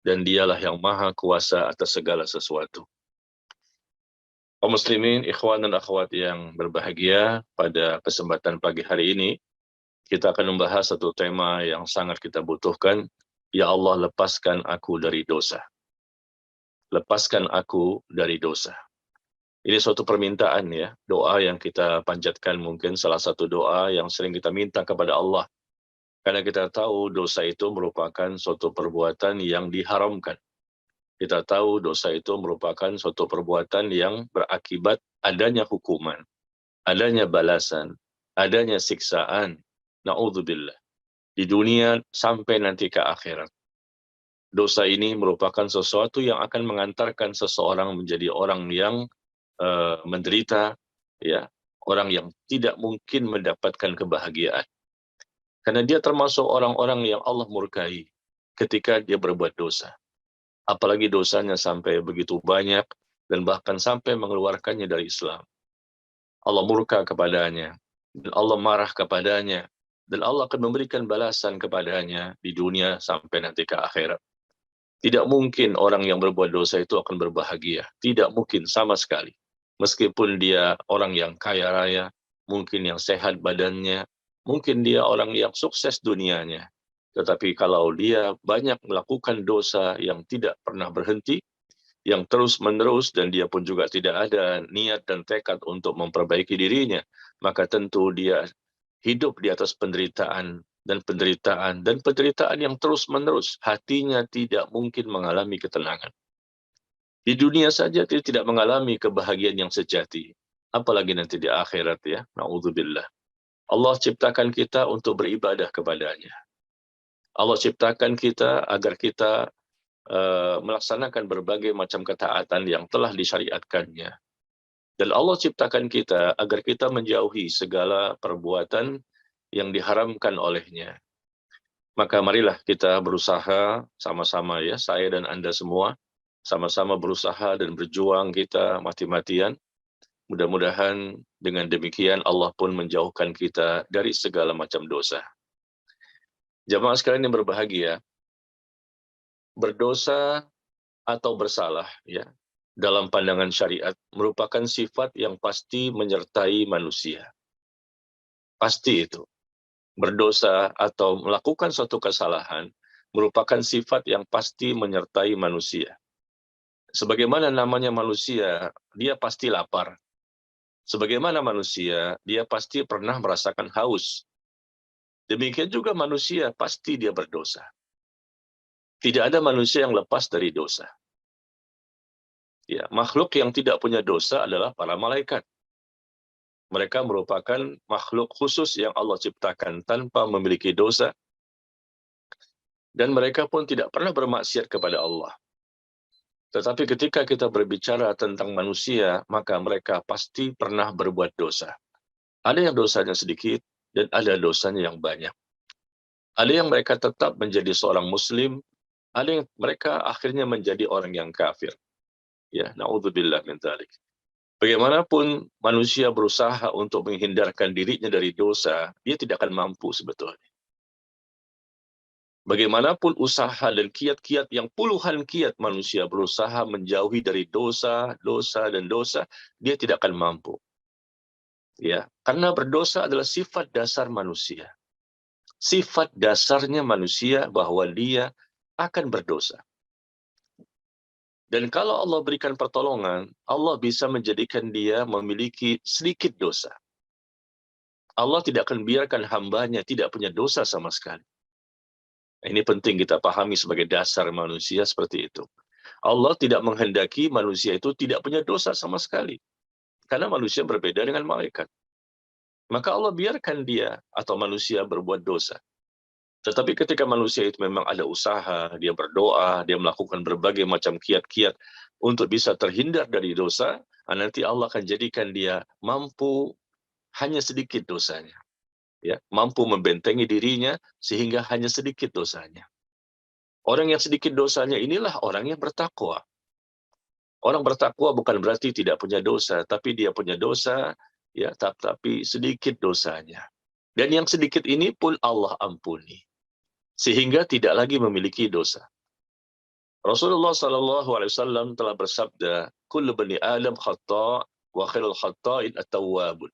dan dialah yang maha kuasa atas segala sesuatu. Kaum muslimin, ikhwan dan akhwat yang berbahagia, pada kesempatan pagi hari ini, kita akan membahas satu tema yang sangat kita butuhkan. Ya Allah, lepaskan aku dari dosa. Lepaskan aku dari dosa. Ini suatu permintaan ya, doa yang kita panjatkan, mungkin salah satu doa yang sering kita minta kepada Allah. Karena kita tahu dosa itu merupakan suatu perbuatan yang diharamkan. Kita tahu dosa itu merupakan suatu perbuatan yang berakibat adanya hukuman, adanya balasan, adanya siksaan. Na'udzubillah. Di dunia sampai nanti ke akhirat. Dosa ini merupakan sesuatu yang akan mengantarkan seseorang menjadi orang yang menderita, ya, orang yang tidak mungkin mendapatkan kebahagiaan. Karena dia termasuk orang-orang yang Allah murkai ketika dia berbuat dosa. Apalagi dosanya sampai begitu banyak dan bahkan sampai mengeluarkannya dari Islam. Allah murka kepadanya, dan Allah marah kepadanya, dan Allah akan memberikan balasan kepadanya di dunia sampai nanti ke akhirat. Tidak mungkin orang yang berbuat dosa itu akan berbahagia. Tidak mungkin sama sekali. Meskipun dia orang yang kaya raya, mungkin yang sehat badannya, mungkin dia orang yang sukses dunianya. Tetapi kalau dia banyak melakukan dosa yang tidak pernah berhenti, yang terus-menerus, dan dia pun juga tidak ada niat dan tekad untuk memperbaiki dirinya, maka tentu dia hidup di atas penderitaan dan penderitaan dan penderitaan yang terus-menerus. Hatinya tidak mungkin mengalami ketenangan. Di dunia saja dia tidak mengalami kebahagiaan yang sejati. Apalagi nanti di akhirat ya. Na'udzubillah. Allah ciptakan kita untuk beribadah kepadanya. Allah ciptakan kita agar kita melaksanakan berbagai macam ketaatan yang telah disyariatkannya. Dan Allah ciptakan kita agar kita menjauhi segala perbuatan yang diharamkan olehnya. Maka marilah kita berusaha sama-sama ya, saya dan Anda semua, sama-sama berusaha dan berjuang kita mati-matian. Mudah-mudahan dengan demikian Allah pun menjauhkan kita dari segala macam dosa. Jamaah sekalian yang berbahagia, berdosa atau bersalah ya, dalam pandangan syariat merupakan sifat yang pasti menyertai manusia. Pasti itu. Berdosa atau melakukan suatu kesalahan merupakan sifat yang pasti menyertai manusia. Sebagaimana namanya manusia, dia pasti lapar. Sebagaimana manusia, dia pasti pernah merasakan haus. Demikian juga manusia, pasti dia berdosa. Tidak ada manusia yang lepas dari dosa. Ya, makhluk yang tidak punya dosa adalah para malaikat. Mereka merupakan makhluk khusus yang Allah ciptakan tanpa memiliki dosa. Dan mereka pun tidak pernah bermaksiat kepada Allah. Tetapi ketika kita berbicara tentang manusia, maka mereka pasti pernah berbuat dosa. Ada yang dosanya sedikit, dan ada dosanya yang banyak. Ada yang mereka tetap menjadi seorang muslim, ada yang mereka akhirnya menjadi orang yang kafir. Ya, na'udzubillah min dzalik. Bagaimanapun manusia berusaha untuk menghindarkan dirinya dari dosa, dia tidak akan mampu sebetulnya. Bagaimanapun usaha dan kiat-kiat yang puluhan kiat manusia berusaha menjauhi dari dosa, dosa, dan dosa, dia tidak akan mampu. Ya, karena berdosa adalah sifat dasar manusia. Sifat dasarnya manusia bahwa dia akan berdosa. Dan kalau Allah berikan pertolongan, Allah bisa menjadikan dia memiliki sedikit dosa. Allah tidak akan biarkan hambanya tidak punya dosa sama sekali. Ini penting kita pahami sebagai dasar manusia seperti itu. Allah tidak menghendaki manusia itu tidak punya dosa sama sekali. Karena manusia berbeda dengan malaikat. Maka Allah biarkan dia atau manusia berbuat dosa. Tetapi ketika manusia itu memang ada usaha, dia berdoa, dia melakukan berbagai macam kiat-kiat untuk bisa terhindar dari dosa, nanti Allah akan jadikan dia mampu hanya sedikit dosanya. Ya, mampu membentengi dirinya sehingga hanya sedikit dosanya. Orang yang sedikit dosanya inilah orang yang bertakwa. Orang bertakwa bukan berarti tidak punya dosa, tapi dia punya dosa, ya, tapi sedikit dosanya. Dan yang sedikit ini pun Allah ampuni, sehingga tidak lagi memiliki dosa. Rasulullah Shallallahu Alaihi Wasallam telah bersabda, "Kullu bani Adam khata' wa khairul khata'in at-tawwabun."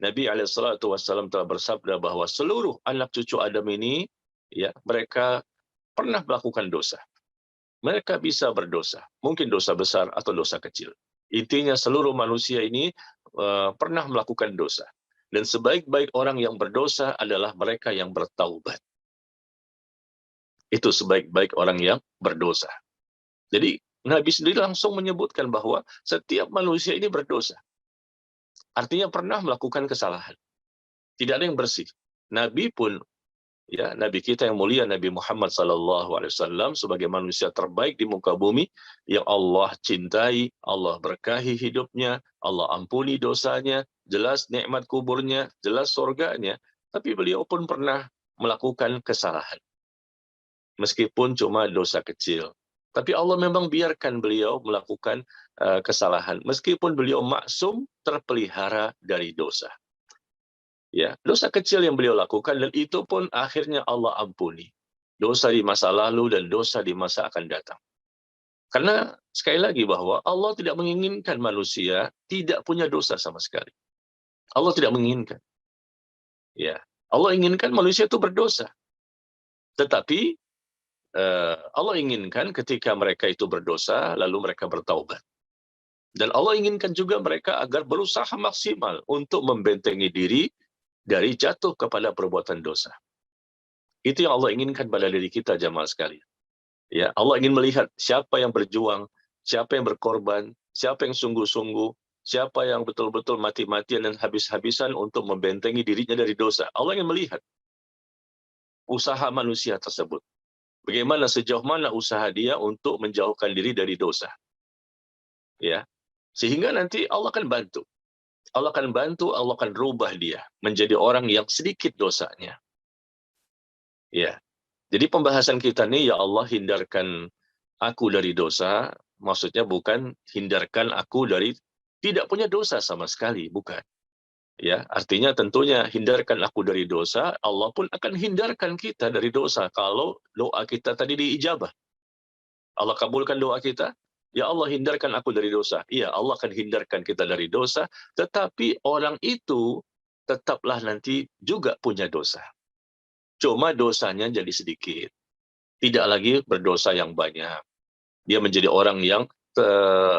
Nabi Alaihissalam telah bersabda bahwa seluruh anak cucu Adam ini, ya, mereka pernah melakukan dosa. Mereka bisa berdosa, mungkin dosa besar atau dosa kecil. Intinya seluruh manusia ini pernah melakukan dosa. Dan sebaik-baik orang yang berdosa adalah mereka yang bertaubat. Itu sebaik-baik orang yang berdosa. Jadi Nabi sendiri langsung menyebutkan bahwa setiap manusia ini berdosa. Artinya pernah melakukan kesalahan. Tidak ada yang bersih. Nabi pun, ya, Nabi kita yang mulia Nabi Muhammad SAW sebagai manusia terbaik di muka bumi yang Allah cintai, Allah berkahi hidupnya, Allah ampuni dosanya, jelas nikmat kuburnya, jelas surganya, tapi beliau pun pernah melakukan kesalahan. Meskipun cuma dosa kecil. Tapi Allah memang biarkan beliau melakukan kesalahan. Meskipun beliau maksum, terpelihara dari dosa. Ya, dosa kecil yang beliau lakukan, dan itu pun akhirnya Allah ampuni. Dosa di masa lalu dan dosa di masa akan datang. Karena sekali lagi bahwa Allah tidak menginginkan manusia tidak punya dosa sama sekali. Allah tidak menginginkan. Ya, Allah inginkan manusia itu berdosa. Tetapi Allah inginkan ketika mereka itu berdosa, lalu mereka bertaubat. Dan Allah inginkan juga mereka agar berusaha maksimal untuk membentengi diri dari jatuh kepada perbuatan dosa. Itu yang Allah inginkan pada diri kita, jamaah sekalian. Ya, Allah ingin melihat siapa yang berjuang, siapa yang berkorban, siapa yang sungguh-sungguh, siapa yang betul-betul mati-matian dan habis-habisan untuk membentengi dirinya dari dosa. Allah ingin melihat usaha manusia tersebut. Bagaimana, sejauh mana usaha dia untuk menjauhkan diri dari dosa. Ya. Sehingga nanti Allah akan bantu. Allah akan bantu, Allah akan rubah dia menjadi orang yang sedikit dosanya. Ya. Jadi pembahasan kita nih, ya Allah hindarkan aku dari dosa, maksudnya bukan hindarkan aku dari tidak punya dosa sama sekali, bukan. Ya, artinya tentunya hindarkan aku dari dosa, Allah pun akan hindarkan kita dari dosa kalau doa kita tadi diijabah. Allah kabulkan doa kita, ya Allah hindarkan aku dari dosa. Iya, Allah akan hindarkan kita dari dosa, tetapi orang itu tetaplah nanti juga punya dosa. Cuma dosanya jadi sedikit. Tidak lagi berdosa yang banyak. Dia menjadi orang yang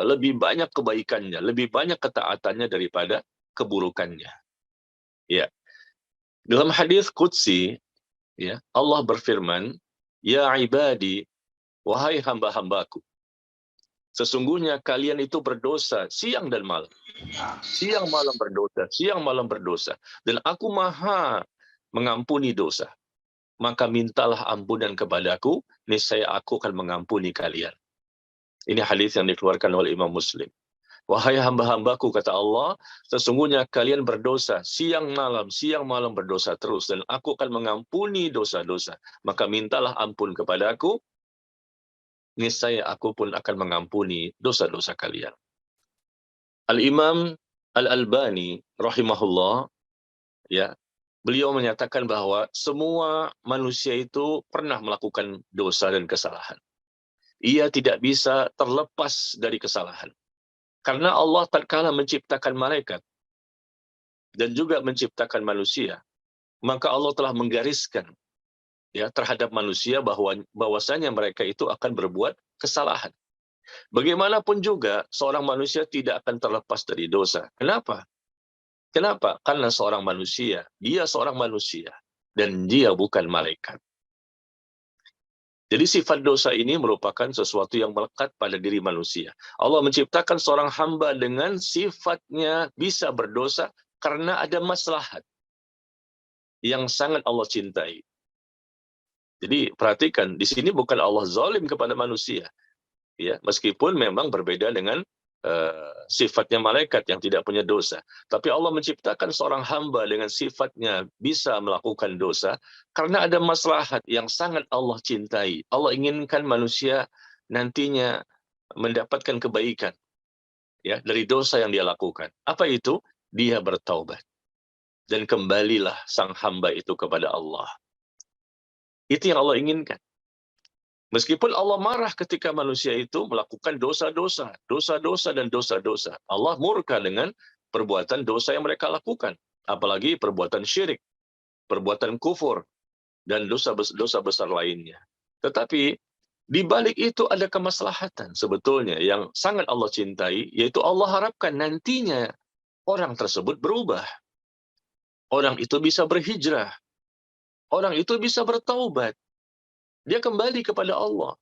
lebih banyak kebaikannya, lebih banyak ketaatannya daripada keburukannya. Ya. Dalam hadis qudsi, ya, Allah berfirman, "Ya ibadi, wahai hamba-hambaku, sesungguhnya kalian itu berdosa siang dan malam. Siang malam berdosa, siang malam berdosa. Dan aku maha mengampuni dosa. Maka mintalah ampunan kepadaku, niscaya aku akan mengampuni kalian." Ini hadis yang dikeluarkan oleh Imam Muslim. Wahai hamba-hambaku, kata Allah, sesungguhnya kalian berdosa siang malam berdosa terus, dan aku akan mengampuni dosa-dosa. Maka mintalah ampun kepadaku, niscaya aku pun akan mengampuni dosa-dosa kalian. Al-Imam Al-Albani rahimahullah, ya, beliau menyatakan bahwa semua manusia itu pernah melakukan dosa dan kesalahan. Ia tidak bisa terlepas dari kesalahan. Karena Allah tatkala menciptakan malaikat dan juga menciptakan manusia, maka Allah telah menggariskan, ya, terhadap manusia bahwasanya mereka itu akan berbuat kesalahan. Bagaimanapun juga seorang manusia tidak akan terlepas dari dosa. Kenapa? Kenapa? Karena seorang manusia, dia seorang manusia dan dia bukan malaikat. Jadi sifat dosa ini merupakan sesuatu yang melekat pada diri manusia. Allah menciptakan seorang hamba dengan sifatnya bisa berdosa karena ada maslahat yang sangat Allah cintai. Jadi perhatikan, di sini bukan Allah zalim kepada manusia, ya, meskipun memang berbeda dengan sifatnya malaikat yang tidak punya dosa. Tapi Allah menciptakan seorang hamba dengan sifatnya bisa melakukan dosa karena ada maslahat yang sangat Allah cintai. Allah inginkan manusia nantinya mendapatkan kebaikan, ya, dari dosa yang dia lakukan. Apa itu? Dia bertaubat. Dan kembalilah sang hamba itu kepada Allah. Itu yang Allah inginkan. Meskipun Allah marah ketika manusia itu melakukan dosa-dosa, dosa-dosa dan dosa-dosa. Allah murka dengan perbuatan dosa yang mereka lakukan, apalagi perbuatan syirik, perbuatan kufur, dan dosa besar lainnya. Tetapi di balik itu ada kemaslahatan sebetulnya yang sangat Allah cintai, yaitu Allah harapkan nantinya orang tersebut berubah. Orang itu bisa berhijrah. Orang itu bisa bertaubat. Dia kembali kepada Allah.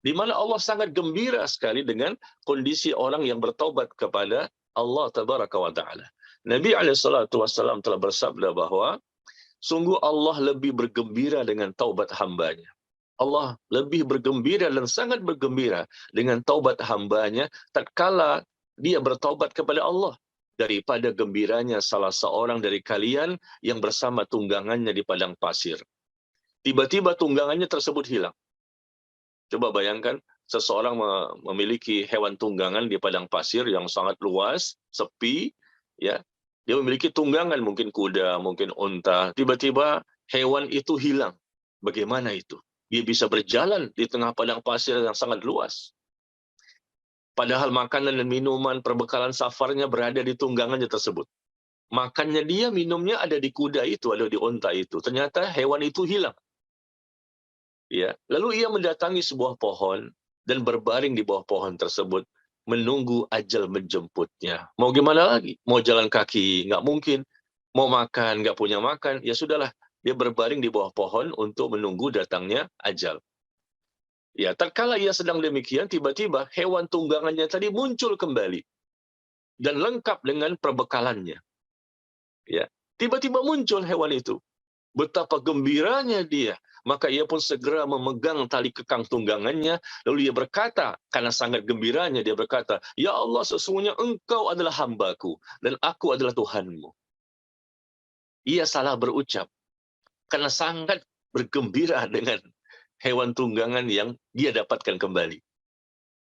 Di mana Allah sangat gembira sekali dengan kondisi orang yang bertaubat kepada Allah Tabaraka wa Ta'ala. Nabi SAW telah bersabda bahwa sungguh Allah lebih bergembira dengan taubat hambanya. Allah lebih bergembira dan sangat bergembira dengan taubat hambanya tatkala dia bertaubat kepada Allah daripada gembiranya salah seorang dari kalian yang bersama tunggangannya di padang pasir. Tiba-tiba tunggangannya tersebut hilang. Coba bayangkan, seseorang memiliki hewan tunggangan di padang pasir yang sangat luas, sepi, ya. Dia memiliki tunggangan, mungkin kuda, mungkin unta. Tiba-tiba hewan itu hilang. Bagaimana itu? Dia bisa berjalan di tengah padang pasir yang sangat luas. Padahal makanan dan minuman, perbekalan safarnya berada di tunggangannya tersebut. Makannya dia, minumnya ada di kuda itu, ada di unta itu. Ternyata hewan itu hilang. Ya, lalu ia mendatangi sebuah pohon dan berbaring di bawah pohon tersebut, menunggu ajal menjemputnya. Mau gimana lagi? Mau jalan kaki? Nggak mungkin. Mau makan? Nggak punya makan? Ya sudahlah, dia berbaring di bawah pohon untuk menunggu datangnya ajal. Ya, tatkala ia sedang demikian, tiba-tiba hewan tunggangannya tadi muncul kembali dan lengkap dengan perbekalannya. Ya, tiba-tiba muncul hewan itu. Betapa gembiranya dia. Maka ia pun segera memegang tali kekang tunggangannya. Lalu dia berkata, karena sangat gembiranya, dia berkata, "Ya Allah, sesungguhnya engkau adalah hambaku, dan aku adalah Tuhanmu." Ia salah berucap, karena sangat bergembira dengan hewan tunggangan yang dia dapatkan kembali.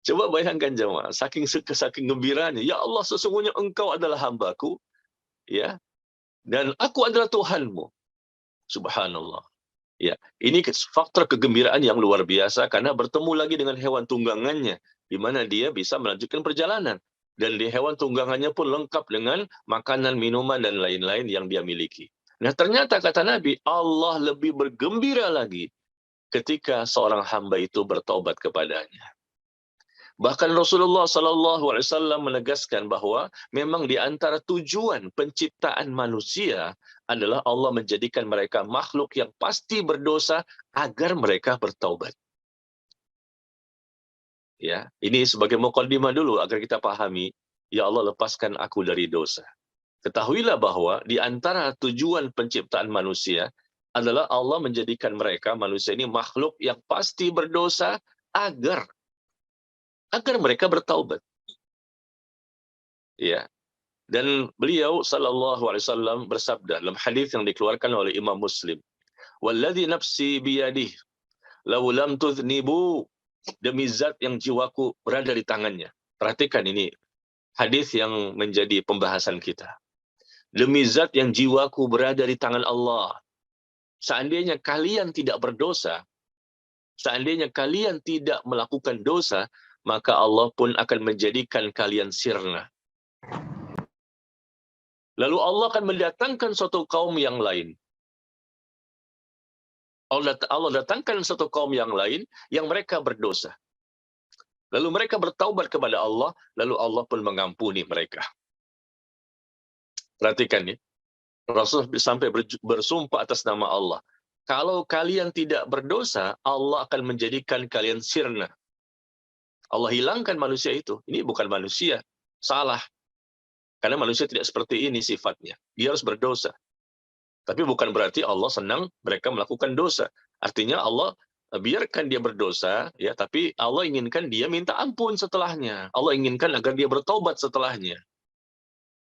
Coba bayangkan jemaah, saking gembiranya, "Ya Allah, sesungguhnya engkau adalah hambaku, ya, dan aku adalah Tuhanmu." Subhanallah. Ya, ini faktor kegembiraan yang luar biasa karena bertemu lagi dengan hewan tunggangannya, di mana dia bisa melanjutkan perjalanan. Dan di hewan tunggangannya pun lengkap dengan makanan, minuman, dan lain-lain yang dia miliki. Nah, ternyata kata Nabi, Allah lebih bergembira lagi ketika seorang hamba itu bertobat kepadanya. Bahkan Rasulullah SAW menegaskan bahwa memang di antara tujuan penciptaan manusia adalah Allah menjadikan mereka makhluk yang pasti berdosa agar mereka bertaubat. Ya, ini sebagai mukaddimah dulu agar kita pahami, ya Allah lepaskan aku dari dosa. Ketahuilah bahwa di antara tujuan penciptaan manusia adalah Allah menjadikan mereka manusia ini makhluk yang pasti berdosa agar mereka bertaubat. Ya. Dan beliau sallallahu alaihi wasallam bersabda dalam hadis yang dikeluarkan oleh Imam Muslim, "Walladzi nafsi biyadihi, law lam tudhnibu," demi zat yang jiwaku berada di tangannya. Perhatikan ini hadis yang menjadi pembahasan kita. Demi zat yang jiwaku berada di tangan Allah, seandainya kalian tidak berdosa, seandainya kalian tidak melakukan dosa, maka Allah pun akan menjadikan kalian sirna. Lalu Allah akan mendatangkan suatu kaum yang lain. Allah datangkan suatu kaum yang lain yang mereka berdosa. Lalu mereka bertaubat kepada Allah, lalu Allah pun mengampuni mereka. Perhatikan ya, Rasul sampai bersumpah atas nama Allah. Kalau kalian tidak berdosa, Allah akan menjadikan kalian sirna. Allah hilangkan manusia itu. Ini bukan manusia. Salah. Karena manusia tidak seperti ini sifatnya. Dia harus berdosa. Tapi bukan berarti Allah senang mereka melakukan dosa. Artinya Allah biarkan dia berdosa, ya, tapi Allah inginkan dia minta ampun setelahnya. Allah inginkan agar dia bertobat setelahnya.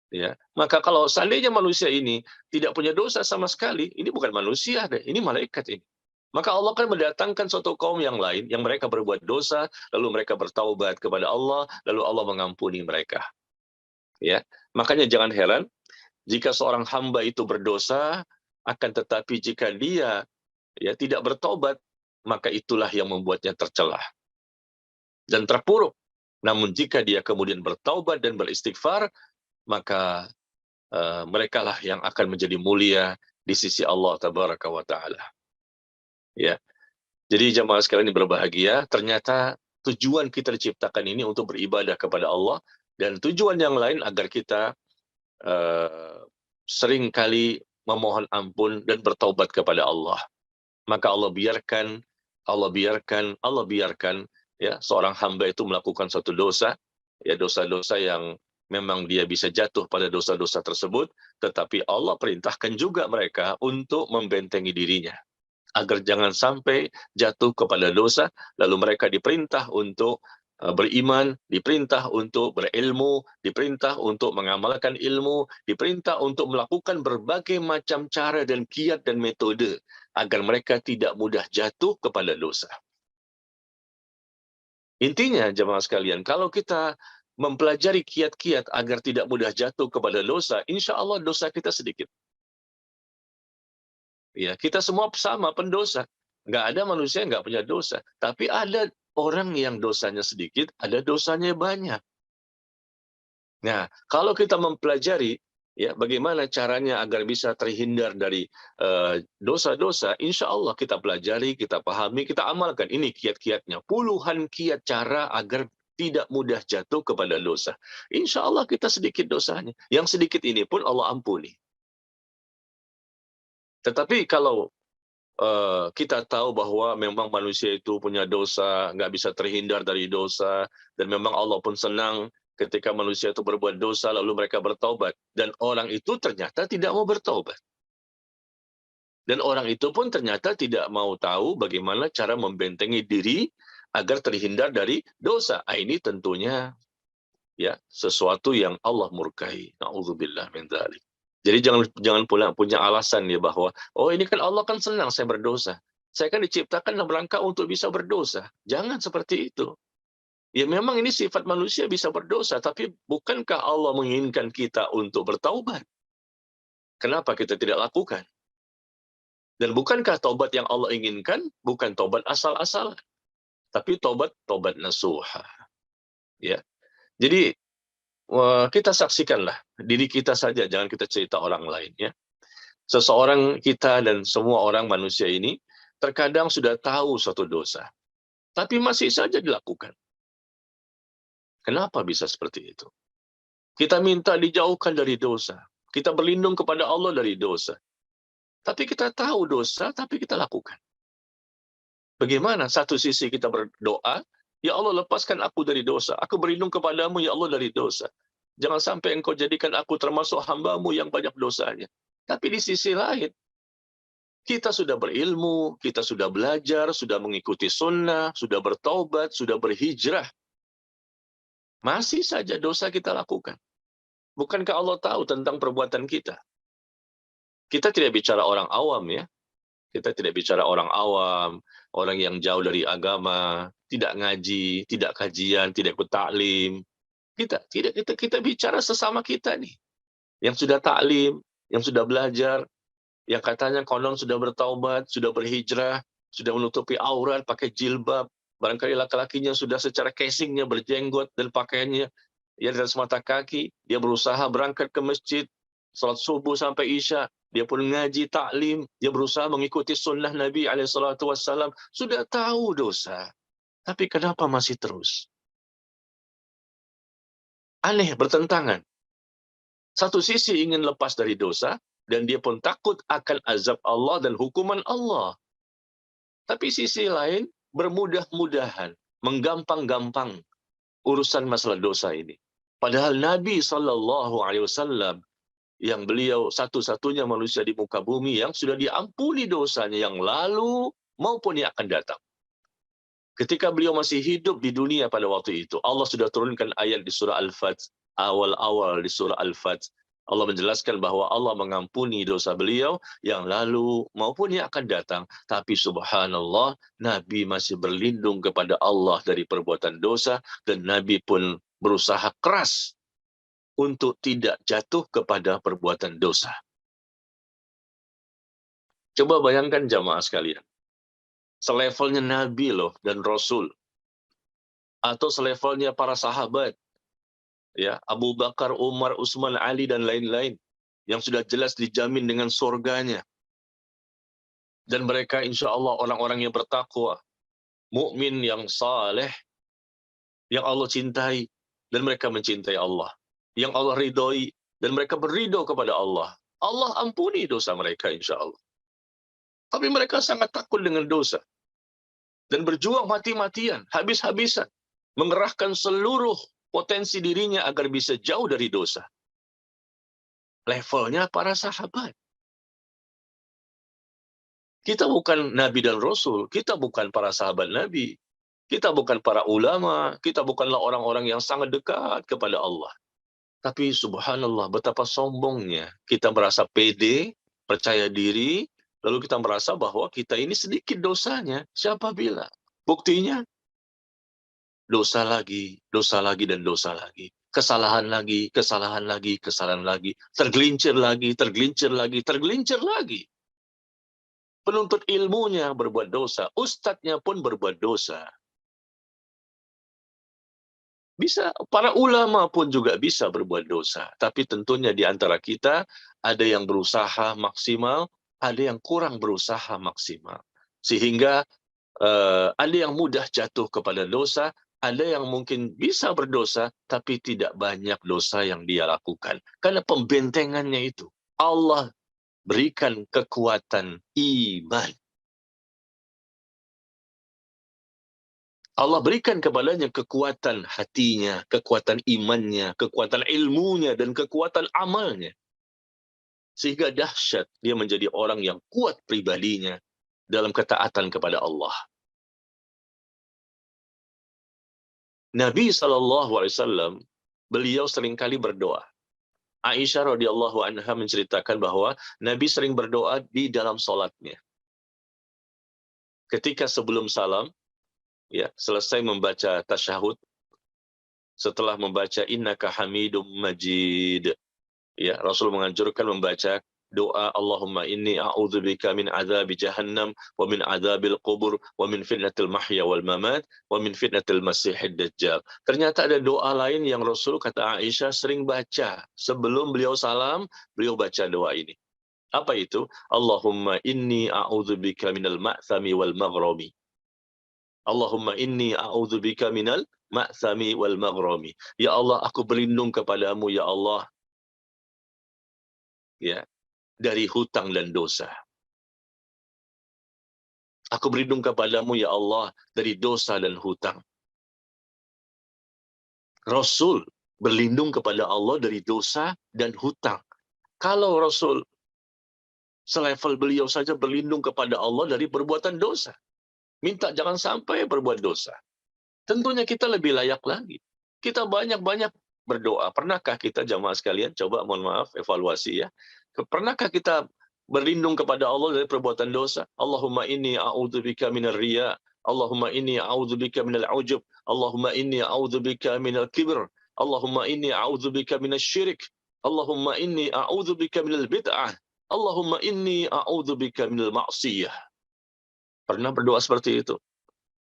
Ya, maka kalau seandainya manusia ini tidak punya dosa sama sekali, ini bukan manusia deh, ini malaikat ini. Maka Allah akan mendatangkan suatu kaum yang lain yang mereka berbuat dosa, lalu mereka bertaubat kepada Allah, lalu Allah mengampuni mereka. Ya, makanya jangan heran jika seorang hamba itu berdosa, akan tetapi jika dia ya tidak bertobat, maka itulah yang membuatnya tercelah dan terpuruk. Namun jika dia kemudian bertaubat dan beristighfar, maka merekalah yang akan menjadi mulia di sisi Allah Tabaraka wa Ta'ala. Ya. Jadi jamaah sekalian yang berbahagia, ternyata tujuan kita diciptakan ini untuk beribadah kepada Allah, dan tujuan yang lain agar kita sering kali memohon ampun dan bertaubat kepada Allah. Maka Allah biarkan ya seorang hamba itu melakukan suatu dosa, ya dosa-dosa yang memang dia bisa jatuh pada dosa-dosa tersebut, tetapi Allah perintahkan juga mereka untuk membentengi dirinya agar jangan sampai jatuh kepada dosa, lalu mereka diperintah untuk beriman, diperintah untuk berilmu, diperintah untuk mengamalkan ilmu, diperintah untuk melakukan berbagai macam cara dan kiat dan metode agar mereka tidak mudah jatuh kepada dosa. Intinya, jemaah sekalian, kalau kita mempelajari kiat-kiat agar tidak mudah jatuh kepada dosa, insya Allah dosa kita sedikit. Ya, kita semua sama pendosa. Nggak ada manusia yang nggak punya dosa. Tapi ada orang yang dosanya sedikit, ada dosanya banyak. Nah, kalau kita mempelajari ya bagaimana caranya agar bisa terhindar dari dosa-dosa, insya Allah kita pelajari, kita pahami, kita amalkan. Ini kiat-kiatnya. Puluhan kiat cara agar tidak mudah jatuh kepada dosa. Insya Allah kita sedikit dosanya. Yang sedikit ini pun Allah ampuni. Tetapi kalau kita tahu bahwa memang manusia itu punya dosa, nggak bisa terhindar dari dosa, dan memang Allah pun senang ketika manusia itu berbuat dosa, lalu mereka bertaubat. Dan orang itu ternyata tidak mau bertaubat. Dan orang itu pun ternyata tidak mau tahu bagaimana cara membentengi diri agar terhindar dari dosa. Ini tentunya ya sesuatu yang Allah murkai. Na'udzubillah min dzalik. Jadi jangan punya alasan ya bahwa oh ini kan Allah kan senang saya berdosa. Saya kan diciptakan dalam rangka untuk bisa berdosa. Jangan seperti itu. Ya memang ini sifat manusia bisa berdosa, tapi bukankah Allah menginginkan kita untuk bertaubat? Kenapa kita tidak lakukan? Dan bukankah taubat yang Allah inginkan bukan taubat asal-asalan, tapi taubat nasuha. Ya. Jadi kita saksikanlah diri kita saja, jangan kita cerita orang lain ya. Seseorang kita dan semua orang manusia ini terkadang sudah tahu suatu dosa, tapi masih saja dilakukan. Kenapa bisa seperti itu? Kita minta dijauhkan dari dosa. Kita berlindung kepada Allah dari dosa. Tapi kita tahu dosa, tapi kita lakukan. Bagaimana? Satu sisi kita berdoa, ya Allah lepaskan aku dari dosa. Aku berlindung kepadamu ya Allah dari dosa. Jangan sampai engkau jadikan aku termasuk hamba-Mu yang banyak dosanya. Tapi di sisi lain, kita sudah berilmu, kita sudah belajar, sudah mengikuti sunnah, sudah bertaubat, sudah berhijrah. Masih saja dosa kita lakukan. Bukankah Allah tahu tentang perbuatan kita? Kita tidak bicara orang awam ya. Kita tidak bicara orang awam, orang yang jauh dari agama, tidak ngaji, tidak kajian, tidak ikut taklim. Kita bicara sesama kita nih. Yang sudah taklim, yang sudah belajar, yang katanya konon sudah bertaubat, sudah berhijrah, sudah menutupi aurat, pakai jilbab. Barangkali laki-lakinya sudah secara casingnya berjenggot dan pakaiannya ya dari semata kaki. Dia berusaha berangkat ke masjid, salat subuh sampai isya. Dia pun ngaji taklim, dia berusaha mengikuti sunnah Nabi SAW. Sudah tahu dosa, tapi kenapa masih terus? Aneh, bertentangan. Satu sisi ingin lepas dari dosa, dan dia pun takut akan azab Allah dan hukuman Allah. Tapi sisi lain, bermudah-mudahan, menggampang-gampang urusan masalah dosa ini. Padahal Nabi SAW, yang beliau satu-satunya manusia di muka bumi yang sudah diampuni dosanya yang lalu maupun yang akan datang. Ketika beliau masih hidup di dunia pada waktu itu, Allah sudah turunkan ayat di surah Al-Fat, awal-awal di surah Al-Fat. Allah menjelaskan bahwa Allah mengampuni dosa beliau yang lalu maupun yang akan datang. Tapi subhanallah, Nabi masih berlindung kepada Allah dari perbuatan dosa, dan Nabi pun berusaha keras untuk tidak jatuh kepada perbuatan dosa. Coba bayangkan jamaah sekalian. selevelnya Nabi loh dan Rasul, atau selevelnya para sahabat, ya, Abu Bakar, Umar, Utsman, Ali, dan lain-lain, yang sudah jelas dijamin dengan surganya. Dan mereka insya Allah orang-orang yang bertakwa, mukmin yang saleh, yang Allah cintai, dan mereka mencintai Allah. Yang Allah ridhoi, dan mereka berridho kepada Allah. Allah ampuni dosa mereka insya Allah. Tapi mereka sangat takut dengan dosa. Dan berjuang mati-matian, habis-habisan. Mengerahkan seluruh potensi dirinya agar bisa jauh dari dosa. Levelnya para sahabat. Kita bukan Nabi dan Rasul, kita bukan para sahabat Nabi. Kita bukan para ulama, kita bukanlah orang-orang yang sangat dekat kepada Allah. Tapi subhanallah, betapa sombongnya. Kita merasa pede, percaya diri, lalu kita merasa bahwa kita ini sedikit dosanya. Siapa bilang? Buktinya, dosa lagi, dan dosa lagi. Kesalahan lagi, kesalahan lagi, kesalahan lagi. Tergelincir lagi, tergelincir lagi, tergelincir lagi. Penuntut ilmunya berbuat dosa, ustadznya pun berbuat dosa. Bisa, para ulama pun juga bisa berbuat dosa. Tapi tentunya di antara kita, ada yang berusaha maksimal, ada yang kurang berusaha maksimal. Sehingga ada yang mudah jatuh kepada dosa, ada yang mungkin bisa berdosa, tapi tidak banyak dosa yang dia lakukan. Karena pembentengannya itu. Allah berikan kekuatan iman. Allah berikan kepadanya kekuatan hatinya, kekuatan imannya, kekuatan ilmunya, dan kekuatan amalnya. Sehingga dahsyat dia menjadi orang yang kuat pribadinya dalam ketaatan kepada Allah. Nabi SAW, beliau seringkali berdoa. Aisyah radhiyallahu anha menceritakan bahwa Nabi sering berdoa di dalam sholatnya. Ketika sebelum salam, ya, selesai membaca tasyahud, setelah membaca innaka hamidum majid, ya, Rasul menganjurkan membaca doa Allahumma inni a'udzubika min adzabi jahannam wa min adzabil qubur wa min fitnatil mahya wal mamat wa min fitnatil masiihid dajjal. Ternyata ada doa lain yang Rasul, kata Aisyah, sering baca. Sebelum beliau salam, beliau baca doa ini. Apa itu? Allahumma inni a'udzubika minal ma'thami wal maghrami. Allahumma inni a'udzubika minal ma'thami wal maghrami. Ya Allah, aku berlindung kepadamu ya Allah, ya, dari hutang dan dosa. Aku berlindung kepadamu ya Allah dari dosa dan hutang. Rasul berlindung kepada Allah dari dosa dan hutang. Kalau Rasul selevel beliau saja berlindung kepada Allah dari perbuatan dosa, minta jangan sampai berbuat dosa. Tentunya kita lebih layak lagi. Kita banyak-banyak berdoa. Pernahkah kita, jamaah sekalian, coba mohon maaf, evaluasi ya. Pernahkah kita berlindung kepada Allah dari perbuatan dosa? Allahumma inni a'udzubika minar riya. Allahumma inni a'udzubika minal ujub. Allahumma inni a'udzubika minal kibr. Allahumma inni a'udzubika minasy syirik. Allahumma inni a'udzubika minal bid'ah. Allahumma inni a'udzubika minal ma'siyah. Pernah berdoa seperti itu?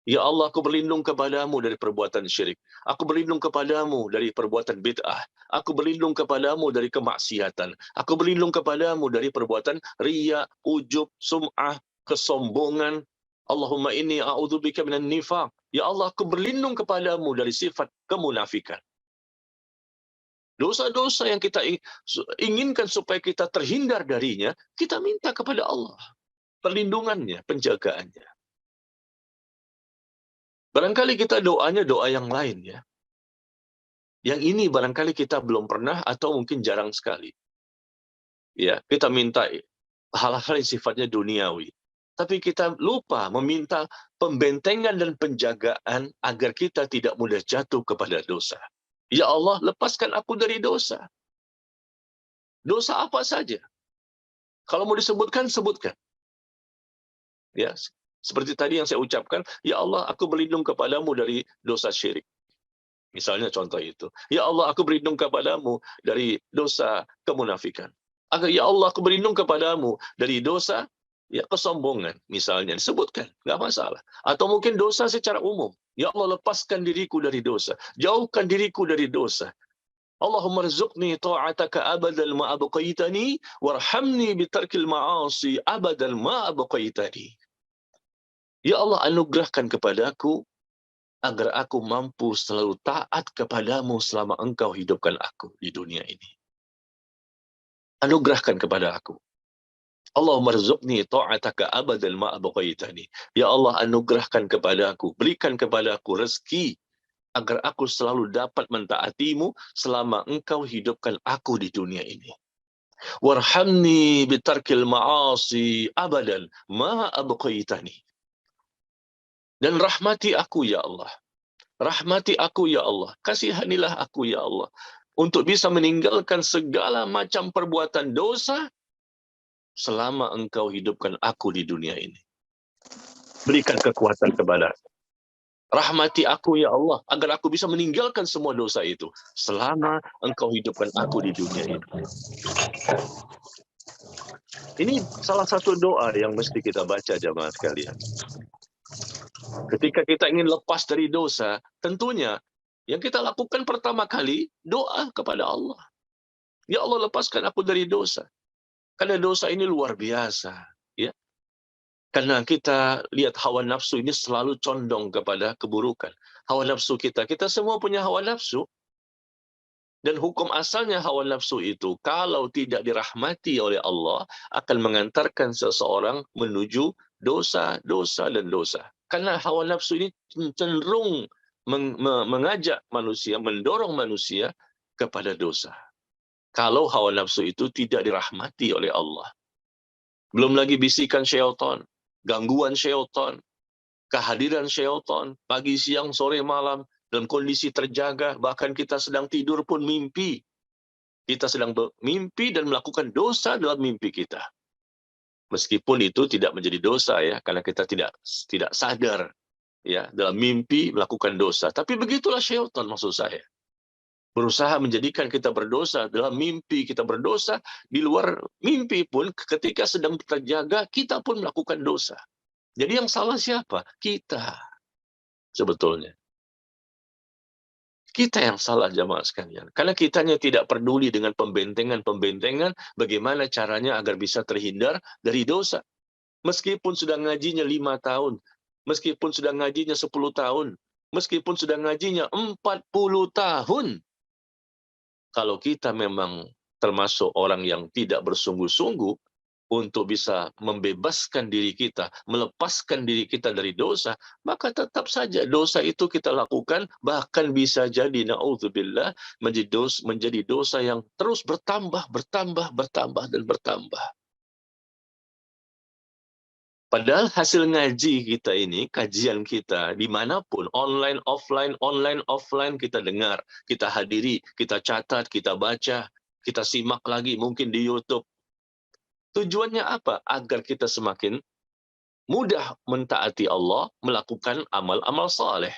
Ya Allah, aku berlindung kepadamu dari perbuatan syirik. Aku berlindung kepadamu dari perbuatan bid'ah. Aku berlindung kepadamu dari kemaksiatan. Aku berlindung kepadamu dari perbuatan riya, ujub, sum'ah, kesombongan. Allahumma inni a'udzubika minan nifaq. Ya Allah, aku berlindung kepadamu dari sifat kemunafikan. Dosa-dosa yang kita inginkan supaya kita terhindar darinya, kita minta kepada Allah perlindungannya, penjagaannya. Barangkali kita doanya doa yang lain ya. Yang ini barangkali kita belum pernah atau mungkin jarang sekali. Ya, kita minta hal-hal yang sifatnya duniawi. Tapi kita lupa meminta pembentengan dan penjagaan agar kita tidak mudah jatuh kepada dosa. Ya Allah, lepaskan aku dari dosa. Dosa apa saja? Kalau mau disebutkan, sebutkan. Ya, seperti tadi yang saya ucapkan, ya Allah, aku berlindung kepadamu dari dosa syirik. Misalnya contoh itu. Ya Allah, aku berlindung kepadamu dari dosa kemunafikan. Ya Allah, aku berlindung kepadamu dari dosa Ya, kesombongan misalnya disebutkan, nggak masalah. Atau mungkin dosa secara umum. Ya Allah, lepaskan diriku dari dosa. Jauhkan diriku dari dosa. Allahumma rzuqni ta'ataka abadal ma abqaitani warhamni bitarkil ma'asi abadal ma abqaitani. Ya Allah, anugerahkan kepadaku agar aku mampu selalu taat kepadamu selama engkau hidupkan aku di dunia ini. Anugerahkan kepada aku. Allahumma rzuqni ta'ataka abadal ma abqaitani. Ya Allah, anugerahkan kepadaku, berikan kepadaku rezeki agar aku selalu dapat mentaatimu selama engkau hidupkan aku di dunia ini. Warhamni bitarkil ma'asi abadan ma abqaitani. Dan rahmati aku ya Allah. Rahmati aku ya Allah. Kasihanilah aku ya Allah. Untuk bisa meninggalkan segala macam perbuatan dosa selama engkau hidupkan aku di dunia ini. Berikan kekuatan kepada aku. Rahmati aku ya Allah, agar aku bisa meninggalkan semua dosa itu selama engkau hidupkan aku di dunia ini. Ini salah satu doa yang mesti kita baca, jamaah sekalian. Ketika kita ingin lepas dari dosa, tentunya yang kita lakukan pertama kali, doa kepada Allah. Ya Allah, lepaskan aku dari dosa. Karena dosa ini luar biasa. Ya. Karena kita lihat hawa nafsu ini selalu condong kepada keburukan. Hawa nafsu kita semua punya hawa nafsu. Dan hukum asalnya hawa nafsu itu, kalau tidak dirahmati oleh Allah, akan mengantarkan seseorang menuju dosa, dosa, dan dosa. Karena hawa nafsu ini cenderung mengajak manusia, mendorong manusia kepada dosa. Kalau hawa nafsu itu tidak dirahmati oleh Allah. Belum lagi bisikan syaitan, gangguan syaitan, kehadiran syaitan, pagi, siang, sore, malam, dalam kondisi terjaga, bahkan kita sedang tidur pun mimpi. Kita sedang mimpi dan melakukan dosa dalam mimpi kita. Meskipun itu tidak menjadi dosa ya, karena kita tidak sadar ya dalam mimpi melakukan dosa. Tapi begitulah syaitan maksud saya. Berusaha menjadikan kita berdosa dalam mimpi, kita berdosa di luar mimpi pun ketika sedang terjaga kita pun melakukan dosa. Jadi yang salah siapa? Kita sebetulnya. Kita yang salah, jamaah sekalian. Karena kitanya tidak peduli dengan pembentengan-pembentengan bagaimana caranya agar bisa terhindar dari dosa. Meskipun sudah ngajinya 5 tahun, meskipun sudah ngajinya 10 tahun, meskipun sudah ngajinya 40 tahun, kalau kita memang termasuk orang yang tidak bersungguh-sungguh untuk bisa membebaskan diri kita, melepaskan diri kita dari dosa, maka tetap saja dosa itu kita lakukan, bahkan bisa jadi na'udzubillah menjadi dosa yang terus bertambah, dan bertambah. Padahal hasil ngaji kita ini, kajian kita, dimanapun, online, offline, kita dengar, kita hadiri, kita catat, kita baca, kita simak lagi, mungkin di YouTube. Tujuannya apa? Agar kita semakin mudah mentaati Allah, melakukan amal-amal saleh.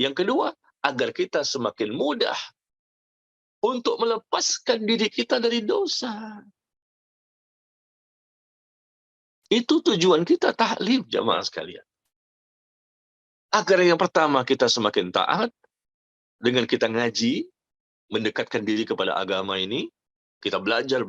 Yang kedua, agar kita semakin mudah untuk melepaskan diri kita dari dosa. Itu tujuan kita taklim, jamaah sekalian. Agar yang pertama kita semakin taat, dengan kita ngaji, mendekatkan diri kepada agama ini, kita belajar,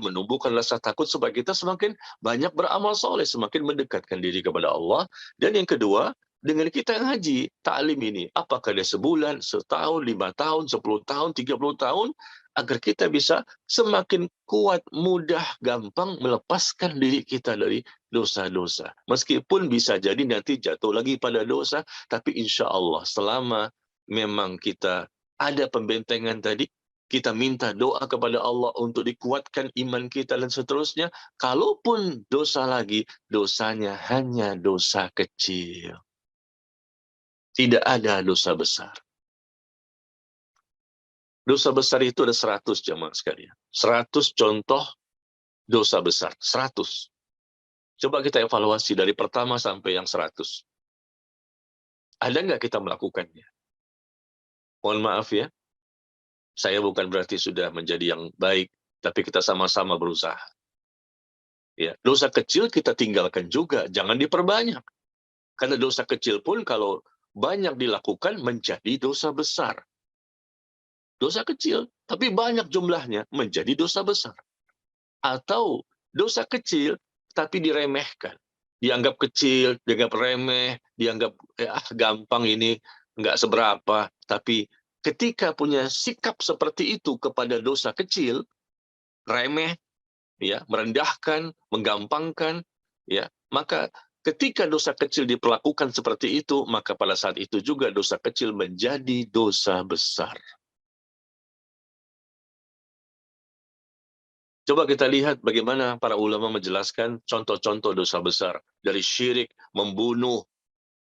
menumbuhkan rasa takut supaya kita semakin banyak beramal soleh, semakin mendekatkan diri kepada Allah. Dan yang kedua, dengan kita ngaji, ta'lim ini, apakah dia sebulan, setahun, 5 tahun, 10 tahun, 30 tahun, agar kita bisa semakin kuat, mudah, gampang melepaskan diri kita dari dosa-dosa. Meskipun bisa jadi nanti jatuh lagi pada dosa, tapi insya Allah selama memang kita ada pembentengan tadi, kita minta doa kepada Allah untuk dikuatkan iman kita dan seterusnya. Kalaupun dosa lagi, dosanya hanya dosa kecil. Tidak ada dosa besar. Dosa besar itu ada 100, jamaah sekalian. 100 contoh dosa besar. 100. Coba kita evaluasi dari pertama sampai yang 100. Ada nggak kita melakukannya? Mohon maaf ya. Saya bukan berarti sudah menjadi yang baik, tapi kita sama-sama berusaha. Ya, dosa kecil kita tinggalkan juga, jangan diperbanyak. Karena dosa kecil pun kalau banyak dilakukan menjadi dosa besar. Dosa kecil, tapi banyak jumlahnya menjadi dosa besar. Atau dosa kecil, tapi diremehkan. Dianggap kecil, dianggap remeh, dianggap gampang ini, nggak seberapa. Tapi ketika punya sikap seperti itu kepada dosa kecil, remeh, ya, merendahkan, menggampangkan, ya, maka ketika dosa kecil diperlakukan seperti itu, maka pada saat itu juga dosa kecil menjadi dosa besar. Coba kita lihat bagaimana para ulama menjelaskan contoh-contoh dosa besar, dari syirik, membunuh,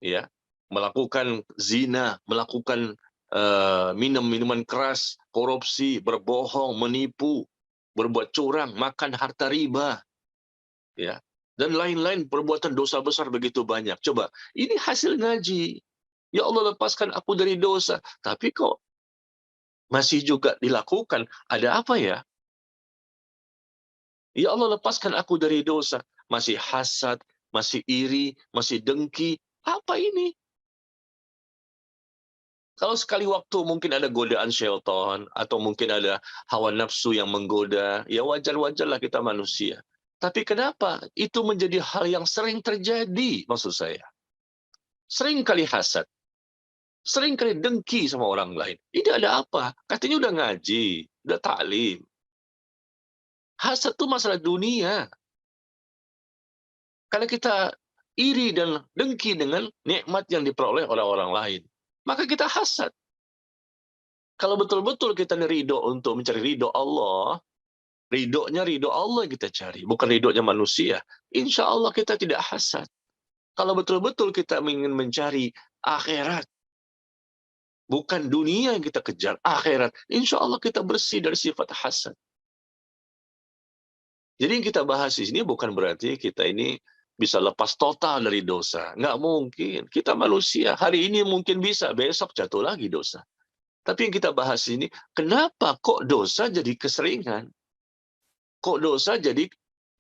ya, melakukan zina, melakukan minum minuman keras, korupsi, berbohong, menipu, berbuat curang, makan harta riba, ya, dan lain-lain perbuatan dosa besar begitu banyak. Coba, ini hasil ngaji. Ya Allah, lepaskan aku dari dosa. Tapi kok masih juga dilakukan? Ada apa ya? Ya Allah, lepaskan aku dari dosa. Masih hasad, masih iri, masih dengki. Apa ini? Kalau sekali waktu mungkin ada godaan syaitan, atau mungkin ada hawa nafsu yang menggoda, ya wajar-wajarlah kita manusia. Tapi kenapa itu menjadi hal yang sering terjadi, maksud saya? Sering kali hasad, sering kali dengki sama orang lain. Ini ada apa? Katanya udah ngaji, udah taklim. Hasad itu masalah dunia. Karena kita iri dan dengki dengan nikmat yang diperoleh oleh orang lain, maka kita hasad. Kalau betul-betul kita ridho untuk mencari ridho Allah, ridho Allah yang kita cari, bukan ridhonya manusia. Insya Allah kita tidak hasad. Kalau betul-betul kita ingin mencari akhirat, bukan dunia yang kita kejar, akhirat, insya Allah kita bersih dari sifat hasad. Jadi yang kita bahas di sini bukan berarti kita ini bisa lepas total dari dosa. Nggak mungkin. Kita manusia. Hari ini mungkin bisa, besok jatuh lagi dosa. Tapi yang kita bahas ini, kenapa kok dosa jadi keseringan? Kok dosa jadi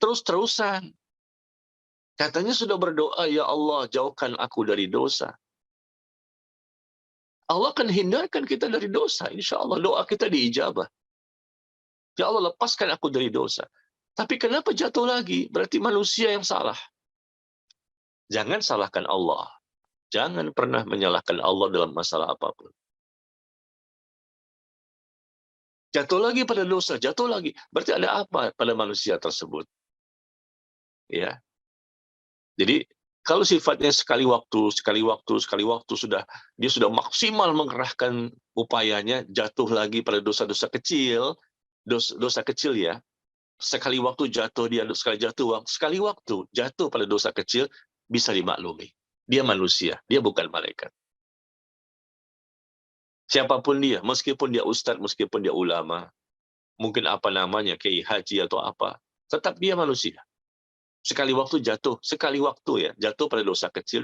terus-terusan? Katanya sudah berdoa, ya Allah, jauhkan aku dari dosa. Allah akan hindarkan kita dari dosa. Insya Allah doa kita diijabah. Ya Allah, lepaskan aku dari dosa. Tapi kenapa jatuh lagi? Berarti manusia yang salah. Jangan salahkan Allah. Jangan pernah menyalahkan Allah dalam masalah apapun. Jatuh lagi pada dosa, jatuh lagi. Berarti ada apa pada manusia tersebut? Ya. Jadi kalau sifatnya sekali waktu sudah dia sudah maksimal mengerahkan upayanya, jatuh lagi pada dosa-dosa kecil, dosa kecil ya. Sekali waktu jatuh dia, sekali waktu jatuh pada dosa kecil bisa dimaklumi. Dia manusia, dia bukan malaikat. Siapapun dia, meskipun dia ustadz, meskipun dia ulama, mungkin apa namanya, kiai haji atau apa, tetap dia manusia. Sekali waktu jatuh, sekali waktu ya, jatuh pada dosa kecil,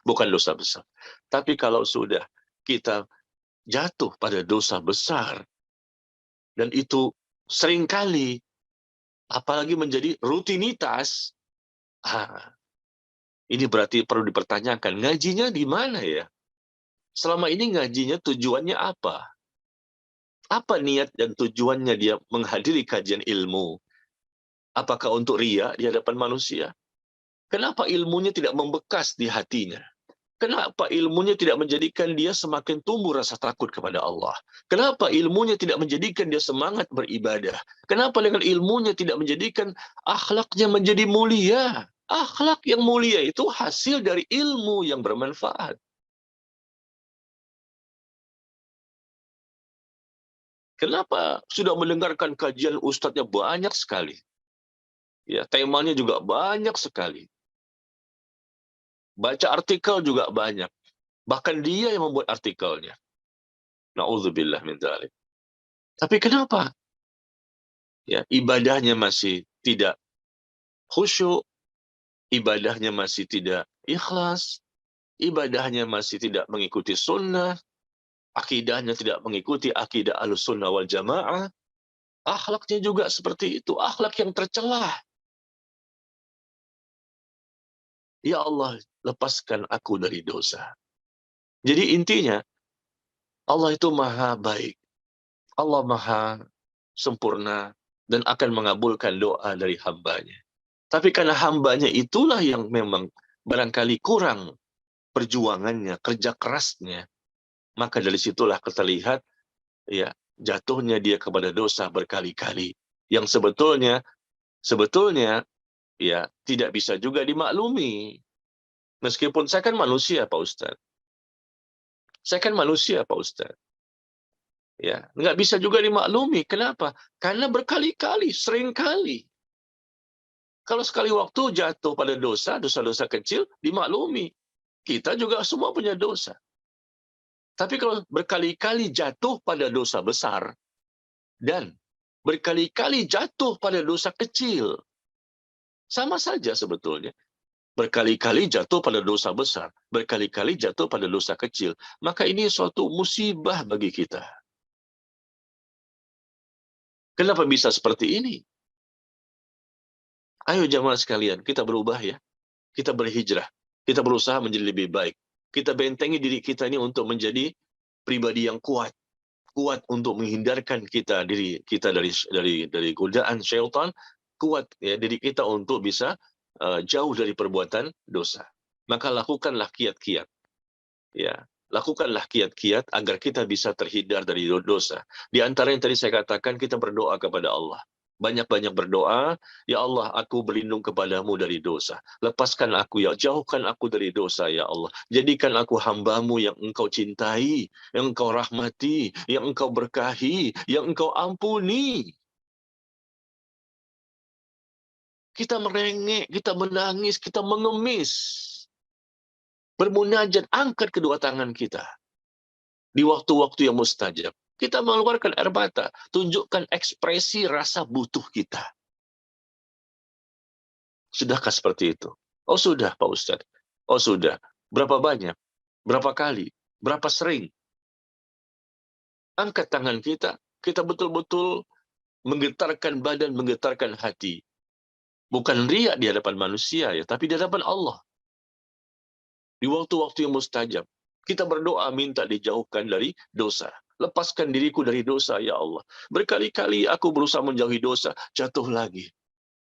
bukan dosa besar. Tapi kalau sudah kita jatuh pada dosa besar, dan itu seringkali, apalagi menjadi rutinitas, ini berarti perlu dipertanyakan, ngajinya di mana ya? Selama ini ngajinya tujuannya apa? Apa niat dan tujuannya dia menghadiri kajian ilmu? Apakah untuk ria di hadapan manusia? Kenapa ilmunya tidak membekas di hatinya? Kenapa ilmunya tidak menjadikan dia semakin tumbuh rasa takut kepada Allah? Kenapa ilmunya tidak menjadikan dia semangat beribadah? Kenapa dengan ilmunya tidak menjadikan akhlaknya menjadi mulia? Akhlak yang mulia itu hasil dari ilmu yang bermanfaat. Kenapa sudah mendengarkan kajian ustadznya banyak sekali? Ya, temanya juga banyak sekali. Baca artikel juga banyak. Bahkan dia yang membuat artikelnya. Na'udzubillah min dzalik. Tapi kenapa? Ya, ibadahnya masih tidak khusyuk, ibadahnya masih tidak ikhlas, ibadahnya masih tidak mengikuti sunnah, akidahnya tidak mengikuti akidah Ahlussunnah wal Jamaah, akhlaknya juga seperti itu, akhlak yang tercelah. Ya Allah, lepaskan aku dari dosa. Jadi intinya, Allah itu maha baik. Allah maha sempurna dan akan mengabulkan doa dari hambanya. Tapi karena hambanya itulah yang memang barangkali kurang perjuangannya, kerja kerasnya, maka dari situlah kita lihat ya jatuhnya dia kepada dosa berkali-kali yang sebetulnya ya tidak bisa juga dimaklumi. Meskipun saya kan manusia, Pak Ustadz. Saya kan manusia, Pak Ustadz. Ya, nggak bisa juga dimaklumi. Kenapa? Karena berkali-kali, seringkali. Kalau sekali waktu jatuh pada dosa-dosa kecil, dimaklumi. Kita juga semua punya dosa. Tapi kalau berkali-kali jatuh pada dosa besar, dan berkali-kali jatuh pada dosa kecil, sama saja sebetulnya. Berkali-kali jatuh pada dosa besar, berkali-kali jatuh pada dosa kecil. Maka ini suatu musibah bagi kita. Kenapa bisa seperti ini? Ayo jamaah sekalian, kita berubah ya. Kita berhijrah. Kita berusaha menjadi lebih baik. Kita bentengi diri kita ini untuk menjadi pribadi yang kuat. Kuat untuk menghindarkan diri kita dari godaan syaitan. Kuat ya diri kita untuk bisa jauh dari perbuatan dosa. Maka lakukanlah kiat-kiat. Ya, lakukanlah kiat-kiat agar kita bisa terhindar dari dosa. Di antara yang tadi saya katakan, kita berdoa kepada Allah. Banyak-banyak berdoa, ya Allah, aku berlindung kepadamu dari dosa. Lepaskan aku, ya jauhkan aku dari dosa, ya Allah. Jadikan aku hambamu yang engkau cintai, yang engkau rahmati, yang engkau berkahi, yang engkau ampuni. Kita merengek, kita menangis, kita mengemis. Bermunajat, angkat kedua tangan kita. Di waktu-waktu yang mustajab. Kita mengeluarkan air mata, tunjukkan ekspresi rasa butuh kita. Sudahkah seperti itu? Oh sudah, Pak Ustadz. Oh sudah. Berapa banyak? Berapa kali? Berapa sering? Angkat tangan kita betul-betul menggetarkan badan, menggetarkan hati. Bukan riak di hadapan manusia ya, tapi di hadapan Allah. Di waktu-waktu yang mustajab, kita berdoa minta dijauhkan dari dosa. Lepaskan diriku dari dosa, ya Allah. Berkali-kali aku berusaha menjauhi dosa, jatuh lagi.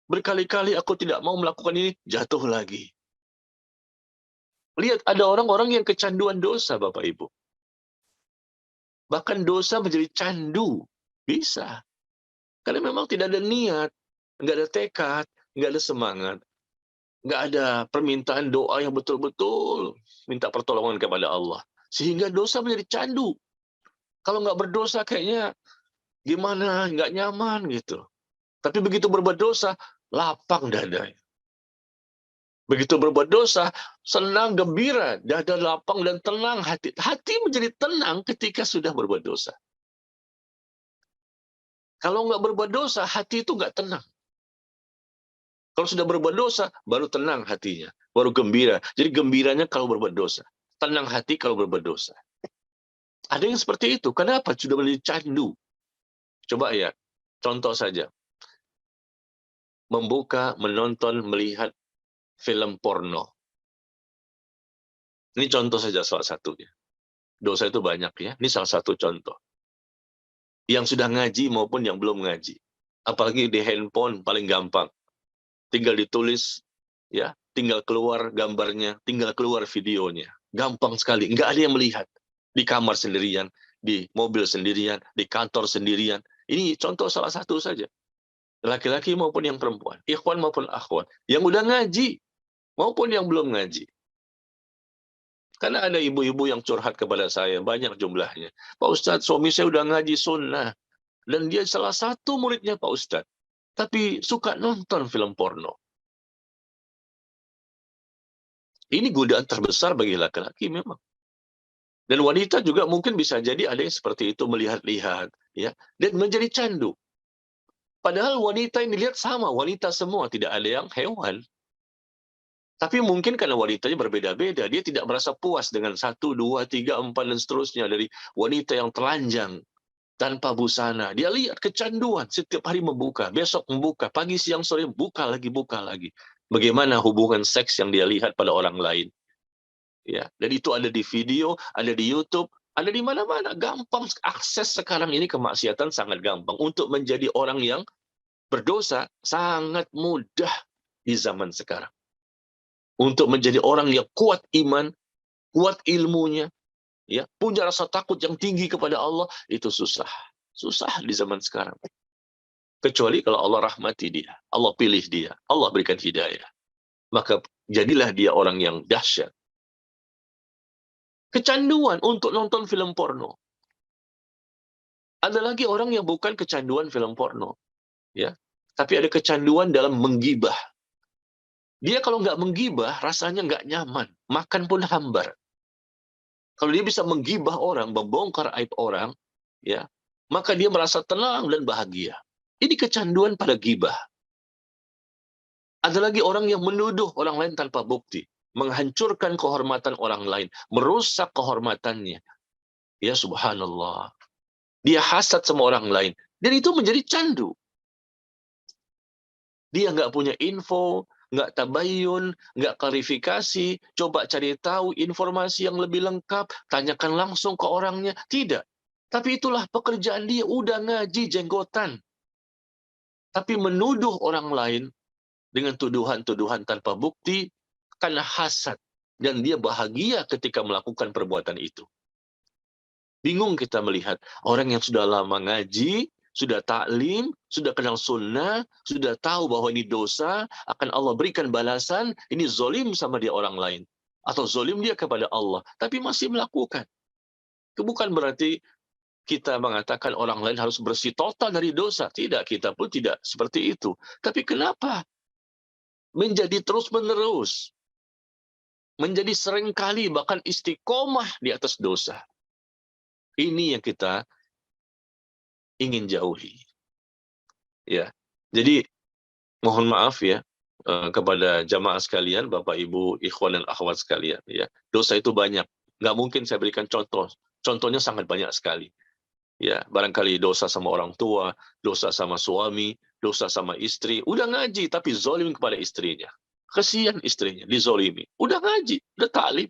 Berkali-kali aku tidak mau melakukan ini, jatuh lagi. Lihat, ada orang-orang yang kecanduan dosa, Bapak Ibu. Bahkan dosa menjadi candu. Bisa. Karena memang tidak ada niat, nggak ada tekad, nggak ada semangat. Nggak ada permintaan doa yang betul-betul minta pertolongan kepada Allah. Sehingga dosa menjadi candu. Kalau nggak berdosa kayaknya gimana, nggak nyaman gitu. Tapi begitu berbuat dosa, lapang dadanya. Begitu berbuat dosa, senang, gembira, dada lapang dan tenang hati. Hati menjadi tenang ketika sudah berbuat dosa. Kalau nggak berbuat dosa, hati itu nggak tenang. Kalau sudah berbuat dosa, baru tenang hatinya, baru gembira. Jadi gembiranya kalau berbuat dosa, tenang hati kalau berbuat dosa. Ada yang seperti itu. Kenapa? Sudah menjadi candu. Coba ya, contoh saja. Membuka, menonton, melihat film porno. Ini contoh saja salah satunya. Dosa itu banyak ya. Ini salah satu contoh. Yang sudah ngaji maupun yang belum ngaji. Apalagi di handphone paling gampang. Tinggal ditulis, ya, tinggal keluar gambarnya, tinggal keluar videonya. Gampang sekali. Nggak ada yang melihat. Di kamar sendirian, di mobil sendirian, di kantor sendirian. Ini contoh salah satu saja. Laki-laki maupun yang perempuan, ikhwan maupun akhwat, yang udah ngaji maupun yang belum ngaji. Karena ada ibu-ibu yang curhat kepada saya, banyak jumlahnya. Pak Ustadz, suami saya udah ngaji sunnah. Dan dia salah satu muridnya Pak Ustadz. Tapi suka nonton film porno. Ini godaan terbesar bagi laki-laki memang. Dan wanita juga mungkin bisa jadi ada yang seperti itu, melihat-lihat, ya, dan menjadi candu. Padahal wanita yang dilihat sama, wanita semua, tidak ada yang hewan. Tapi mungkin karena wanitanya berbeda-beda, dia tidak merasa puas dengan 1, 2, 3, 4, dan seterusnya dari wanita yang telanjang, tanpa busana. Dia lihat kecanduan, setiap hari membuka, besok membuka, pagi, siang, sore, buka lagi, buka lagi. bagaimana hubungan seks yang dia lihat pada orang lain. Ya, dan itu ada di video, ada di YouTube, ada di mana-mana. Gampang akses sekarang ini kemaksiatan sangat gampang. Untuk menjadi orang yang berdosa sangat mudah di zaman sekarang. Untuk menjadi orang yang kuat iman, kuat ilmunya, ya, punya rasa takut yang tinggi kepada Allah, itu susah. Susah di zaman sekarang. Kecuali kalau Allah rahmati dia, Allah pilih dia, Allah berikan hidayah. Maka jadilah dia orang yang dahsyat. Kecanduan untuk nonton film porno. Ada lagi orang yang bukan kecanduan film porno, ya, tapi ada kecanduan dalam menggibah. Dia kalau nggak menggibah, rasanya nggak nyaman, makan pun hambar. Kalau dia bisa menggibah orang, membongkar aib orang, ya, maka dia merasa tenang dan bahagia. Ini kecanduan pada gibah. Ada lagi orang yang menuduh orang lain tanpa bukti, menghancurkan kehormatan orang lain, merusak kehormatannya. Ya subhanallah. Dia hasad sama orang lain. Dan itu menjadi candu. Dia nggak punya info, nggak tabayun, nggak klarifikasi, coba cari tahu informasi yang lebih lengkap, tanyakan langsung ke orangnya. Tidak. Tapi itulah pekerjaan dia, udah ngaji jenggotan. Tapi menuduh orang lain dengan tuduhan-tuduhan tanpa bukti, karena hasad. Dan dia bahagia ketika melakukan perbuatan itu. Bingung kita melihat orang yang sudah lama ngaji, sudah taklim, sudah kenal sunnah, sudah tahu bahwa ini dosa, akan Allah berikan balasan, ini zolim sama dia orang lain. Atau zolim dia kepada Allah, tapi masih melakukan. Bukan berarti kita mengatakan orang lain harus bersih total dari dosa. Tidak, kita pun tidak seperti itu. Tapi kenapa menjadi terus-menerus? Menjadi seringkali bahkan istiqomah di atas dosa. Ini yang kita ingin jauhi. Ya. Jadi mohon maaf ya kepada jamaah sekalian, Bapak Ibu, ikhwan dan akhwat sekalian ya. Dosa itu banyak. Nggak mungkin saya berikan contoh. Contohnya sangat banyak sekali. Ya, barangkali dosa sama orang tua, dosa sama suami, dosa sama istri, udah ngaji tapi zolim kepada istrinya. Kesian istrinya, dizolimi. Udah ngaji, udah taklim.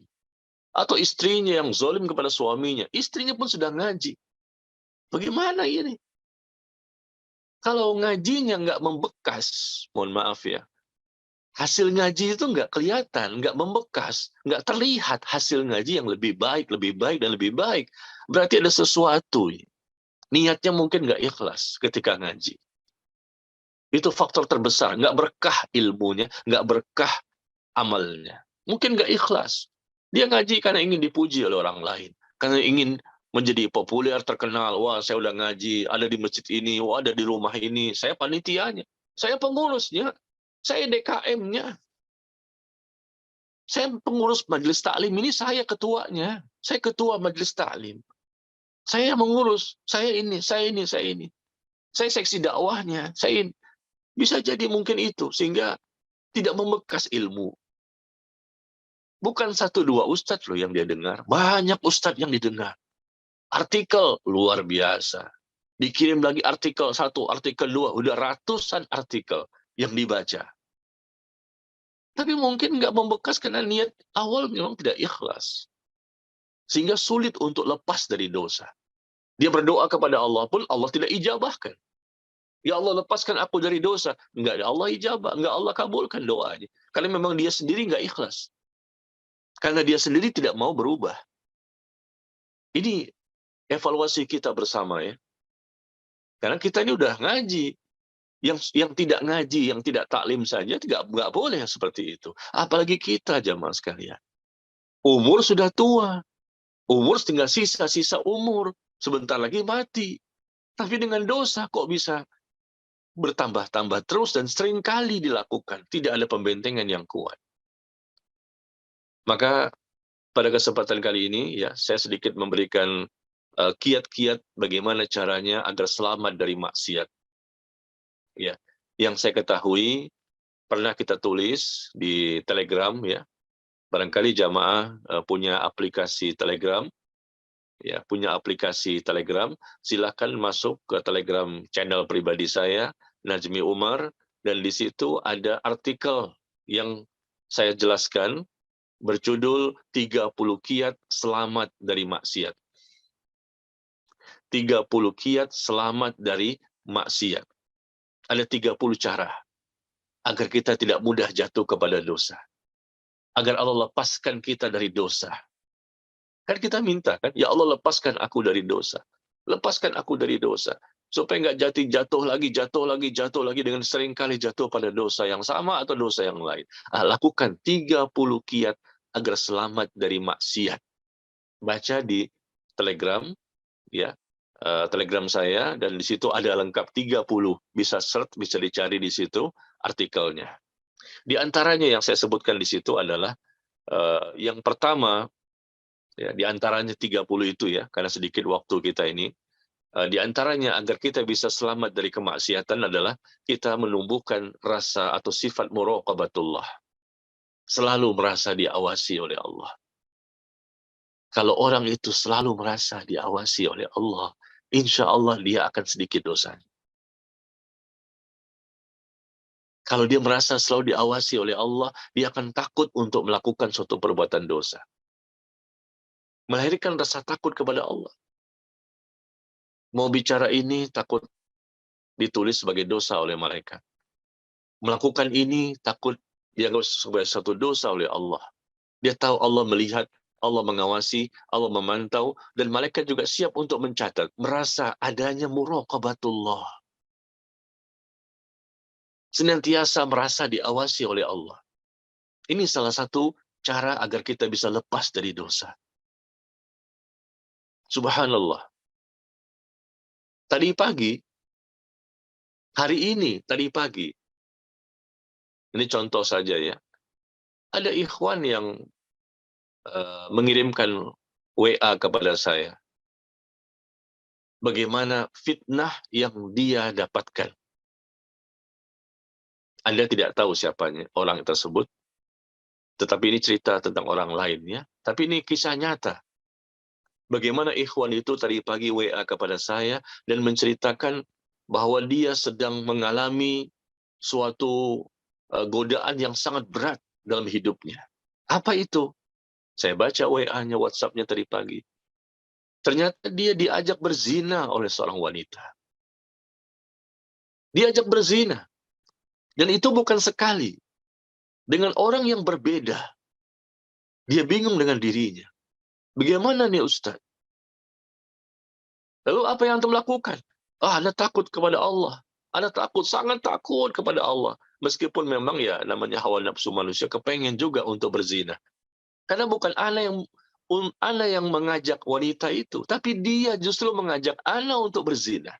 Atau istrinya yang zolim kepada suaminya, istrinya pun sudah ngaji. Bagaimana ini? Kalau ngajinya nggak membekas, mohon maaf ya, hasil ngaji itu nggak kelihatan, nggak membekas, nggak terlihat hasil ngaji yang lebih baik, dan lebih baik. Berarti ada sesuatu. Niatnya mungkin nggak ikhlas ketika ngaji. Itu faktor terbesar, nggak berkah ilmunya, nggak berkah amalnya. Mungkin nggak ikhlas. Dia ngaji karena ingin dipuji oleh orang lain, karena ingin menjadi populer, terkenal. Wah, saya udah ngaji, ada di masjid ini, wah ada di rumah ini, saya panitianya, saya pengurusnya, saya DKM-nya, saya pengurus majelis taklim ini, saya ketuanya, saya ketua majelis taklim. Saya mengurus, saya ini, saya ini, saya ini. Saya seksi dakwahnya, saya ini. Bisa jadi mungkin itu, sehingga tidak membekas ilmu. Bukan satu dua ustadz loh yang dia dengar, banyak ustadz yang didengar. Artikel luar biasa. Dikirim lagi artikel satu, artikel dua, udah ratusan artikel yang dibaca. Tapi mungkin nggak membekas karena niat awal memang tidak ikhlas. Sehingga sulit untuk lepas dari dosa. Dia berdoa kepada Allah pun Allah tidak ijabahkan. Ya Allah, lepaskan aku dari dosa. Enggak, Allah ijabah, enggak Allah kabulkan doanya. Karena memang dia sendiri nggak ikhlas. Karena dia sendiri tidak mau berubah. Ini evaluasi kita bersama ya. Karena kita ini udah ngaji. Yang tidak ngaji, yang tidak taklim saja nggak boleh seperti itu. Apalagi kita jamaah sekalian. Umur sudah tua. Umur tinggal sisa-sisa umur. Sebentar lagi mati. Tapi dengan dosa kok bisa bertambah-tambah terus dan sering kali dilakukan. Tidak ada pembentengan yang kuat. Maka pada kesempatan kali ini ya saya sedikit memberikan kiat-kiat bagaimana caranya agar selamat dari maksiat. Ya, yang saya ketahui pernah kita tulis di Telegram ya. Barangkali jamaah punya aplikasi Telegram. Ya, punya aplikasi Telegram, silakan masuk ke Telegram channel pribadi saya, Najmi Umar, dan di situ ada artikel yang saya jelaskan berjudul 30 kiat selamat dari maksiat. 30 kiat selamat dari maksiat. Ada 30 cara agar kita tidak mudah jatuh kepada dosa. Agar Allah lepaskan kita dari dosa. Kan kita minta kan, ya Allah lepaskan aku dari dosa. Lepaskan aku dari dosa. Supaya nggak jatuh lagi dengan sering kali jatuh pada dosa yang sama atau dosa yang lain. Lakukan 30 kiat agar selamat dari maksiat. Baca di Telegram, ya, Telegram saya, dan di situ ada lengkap 30. Bisa search, bisa dicari di situ artikelnya. Di antaranya yang saya sebutkan di situ adalah yang pertama, ya, di antaranya 30 itu ya, karena sedikit waktu kita ini. Di antaranya agar kita bisa selamat dari kemaksiatan adalah kita menumbuhkan rasa atau sifat muraqabatullah. Selalu merasa diawasi oleh Allah. Kalau orang itu selalu merasa diawasi oleh Allah, insya Allah dia akan sedikit dosanya. Kalau dia merasa selalu diawasi oleh Allah, dia akan takut untuk melakukan suatu perbuatan dosa. Melahirkan rasa takut kepada Allah. Mau bicara ini takut ditulis sebagai dosa oleh malaikat. Melakukan ini takut dianggap sebagai satu dosa oleh Allah. Dia tahu Allah melihat, Allah mengawasi, Allah memantau, dan malaikat juga siap untuk mencatat. Merasa adanya muraqabatullah. Senantiasa merasa diawasi oleh Allah. Ini salah satu cara agar kita bisa lepas dari dosa. Subhanallah. Tadi pagi, tadi pagi, ini contoh saja ya, ada ikhwan yang mengirimkan WA kepada saya. Bagaimana fitnah yang dia dapatkan. Anda tidak tahu siapanya orang tersebut, tetapi ini cerita tentang orang lainnya. Tapi ini kisah nyata. Bagaimana ikhwan itu tadi pagi WA kepada saya dan menceritakan bahwa dia sedang mengalami suatu godaan yang sangat berat dalam hidupnya. Apa itu? Saya baca WA-nya, WhatsApp-nya tadi pagi. Ternyata dia diajak berzina oleh seorang wanita. Diajak berzina. Dan itu bukan sekali. Dengan orang yang berbeda. Dia bingung dengan dirinya. Bagaimana nih Ustaz? Lalu apa yang Antum lakukan? Anda takut kepada Allah. Anda takut, sangat takut kepada Allah. Meskipun memang ya namanya hawa nafsu manusia kepengen juga untuk berzina. Karena bukan Ana yang mengajak wanita itu, tapi dia justru mengajak Ana untuk berzina.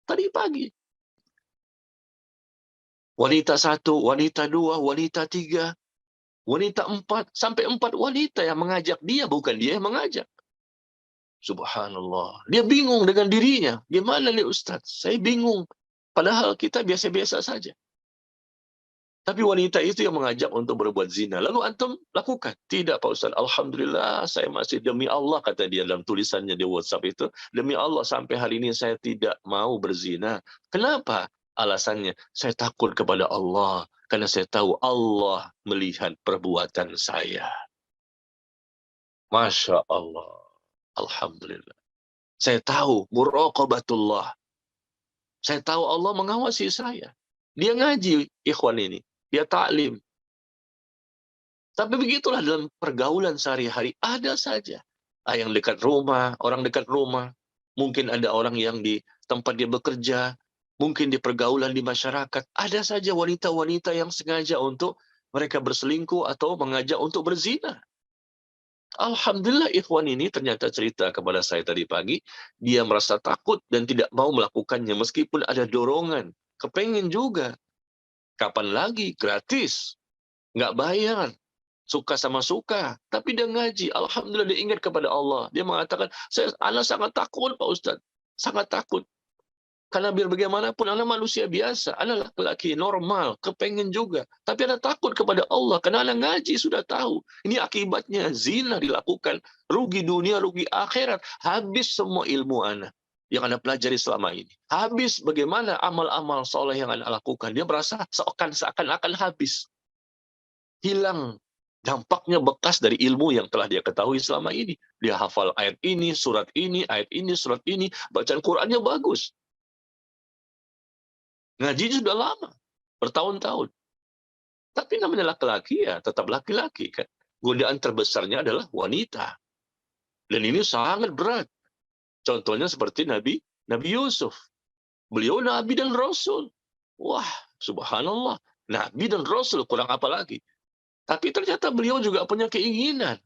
Tadi pagi. Wanita 1, wanita 2, wanita 3, wanita 4, sampai 4 wanita yang mengajak dia, bukan dia yang mengajak. Subhanallah. Dia bingung dengan dirinya. Gimana nih Ustaz? Saya bingung. Padahal kita biasa-biasa saja. Tapi wanita itu yang mengajak untuk berbuat zina. Lalu antum lakukan? Tidak Pak Ustaz. Alhamdulillah saya masih demi Allah, kata dia dalam tulisannya di WhatsApp itu. Demi Allah sampai hari ini saya tidak mau berzina. Kenapa? Alasannya, saya takut kepada Allah. Karena saya tahu Allah melihat perbuatan saya. Masya Allah. Alhamdulillah. Saya tahu muraqabatullah. Saya tahu Allah mengawasi saya. Dia ngaji, ikhwan ini. Dia ta'lim. Tapi begitulah dalam pergaulan sehari-hari. Ada saja. Yang dekat rumah, orang dekat rumah. Mungkin ada orang yang di tempat dia bekerja. Mungkin di pergaulan di masyarakat. Ada saja wanita-wanita yang sengaja untuk mereka berselingkuh atau mengajak untuk berzina. Alhamdulillah ikhwan ini ternyata cerita kepada saya tadi pagi. Dia merasa takut dan tidak mau melakukannya meskipun ada dorongan. Kepengen juga. Kapan lagi? Gratis. Nggak bayar. Suka sama suka. Tapi dia ngaji. Alhamdulillah dia ingat kepada Allah. Dia mengatakan, Ana sangat takut Pak Ustaz. Sangat takut. Karena biar bagaimanapun, Ana manusia biasa. Ana laki-laki normal. Kepengen juga. Tapi Ana takut kepada Allah. Karena Ana ngaji sudah tahu. Ini akibatnya zina dilakukan. Rugi dunia, rugi akhirat. Habis semua ilmu Ana yang Anda pelajari selama ini. Habis bagaimana amal-amal soleh yang Anda lakukan. Dia merasa seakan-akan habis. hilang dampaknya bekas dari ilmu yang telah dia ketahui selama ini. Dia hafal ayat ini, ayat ini, surat ini, bacaan Qur'annya bagus. Ngaji sudah lama, bertahun-tahun. Tapi namanya laki-laki ya tetap laki-laki kan. Godaan terbesarnya adalah wanita. Dan ini sangat berat. Contohnya seperti Nabi Yusuf. Beliau Nabi dan Rasul. Wah, subhanallah. Nabi dan Rasul, kurang apa lagi. Tapi ternyata beliau juga punya keinginan.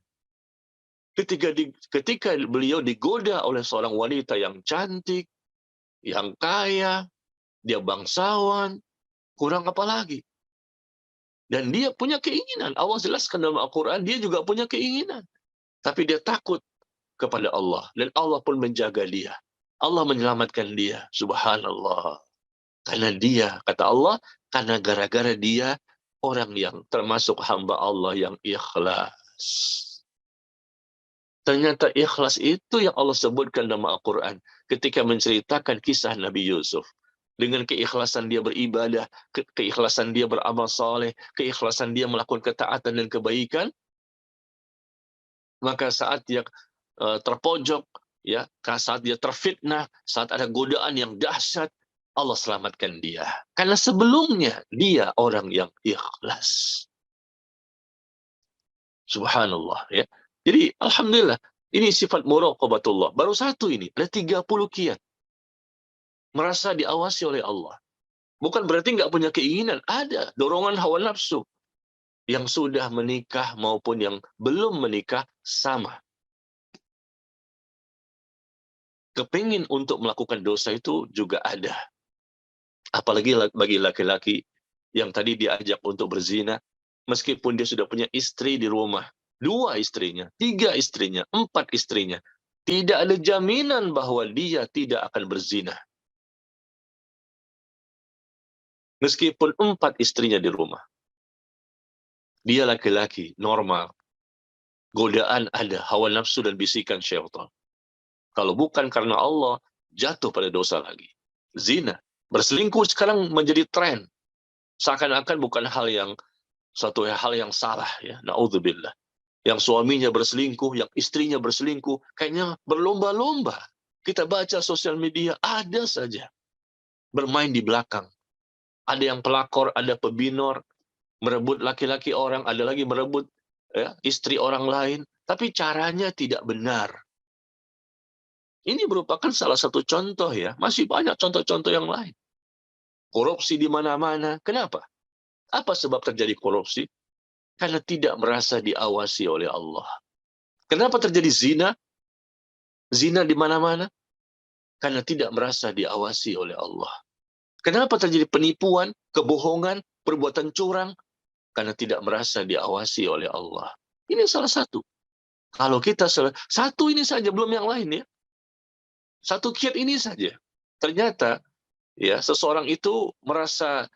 Ketika beliau digoda oleh seorang wanita yang cantik, yang kaya, dia bangsawan, kurang apa lagi. Dan dia punya keinginan. Allah jelaskan dalam Al-Quran, dia juga punya keinginan. Tapi dia takut kepada Allah. Dan Allah pun menjaga dia. Allah menyelamatkan dia. Subhanallah. Karena dia, kata Allah, karena gara-gara dia, orang yang termasuk hamba Allah yang ikhlas. Ternyata ikhlas itu yang Allah sebutkan dalam Al-Quran. Ketika menceritakan kisah Nabi Yusuf. Dengan keikhlasan dia beribadah, keikhlasan dia beramal saleh, keikhlasan dia melakukan ketaatan dan kebaikan, maka saat dia terpojok, ya, saat dia terfitnah, saat ada godaan yang dahsyat, Allah selamatkan dia. Karena sebelumnya dia orang yang ikhlas. Subhanallah, ya. Jadi alhamdulillah, ini sifat muraqabatullah. Baru satu ini, ada 30 kiat. Merasa diawasi oleh Allah. Bukan berarti nggak punya keinginan, ada dorongan hawa nafsu. Yang sudah menikah maupun yang belum menikah sama. Kepingin untuk melakukan dosa itu juga ada. Apalagi bagi laki-laki yang tadi diajak untuk berzina, meskipun dia sudah punya istri di rumah, 2 istrinya, 3 istrinya, 4 istrinya, tidak ada jaminan bahwa dia tidak akan berzina. Meskipun 4 istrinya di rumah. Dia laki-laki, normal. Godaan ada, hawa nafsu dan bisikan syaitan. Kalau bukan karena Allah, jatuh pada dosa lagi. Zina. Berselingkuh sekarang menjadi tren. Seakan-akan bukan suatu hal yang salah, ya. Na'udzubillah. Yang suaminya berselingkuh, yang istrinya berselingkuh, kayaknya berlomba-lomba. Kita baca sosial media, ada saja. Bermain di belakang. Ada yang pelakor, ada pebinor, merebut laki-laki orang, ada lagi merebut istri orang lain. Tapi caranya tidak benar. Ini merupakan salah satu contoh ya. Masih banyak contoh-contoh yang lain. Korupsi di mana-mana. Kenapa? Apa sebab terjadi korupsi? Karena tidak merasa diawasi oleh Allah. Kenapa terjadi zina? Zina di mana-mana? Karena tidak merasa diawasi oleh Allah. Kenapa terjadi penipuan, kebohongan, perbuatan curang? Karena tidak merasa diawasi oleh Allah. Ini salah satu. Kalau kita satu ini saja, belum yang lain ya. Satu kiat ini saja. Ternyata ya seseorang itu merasa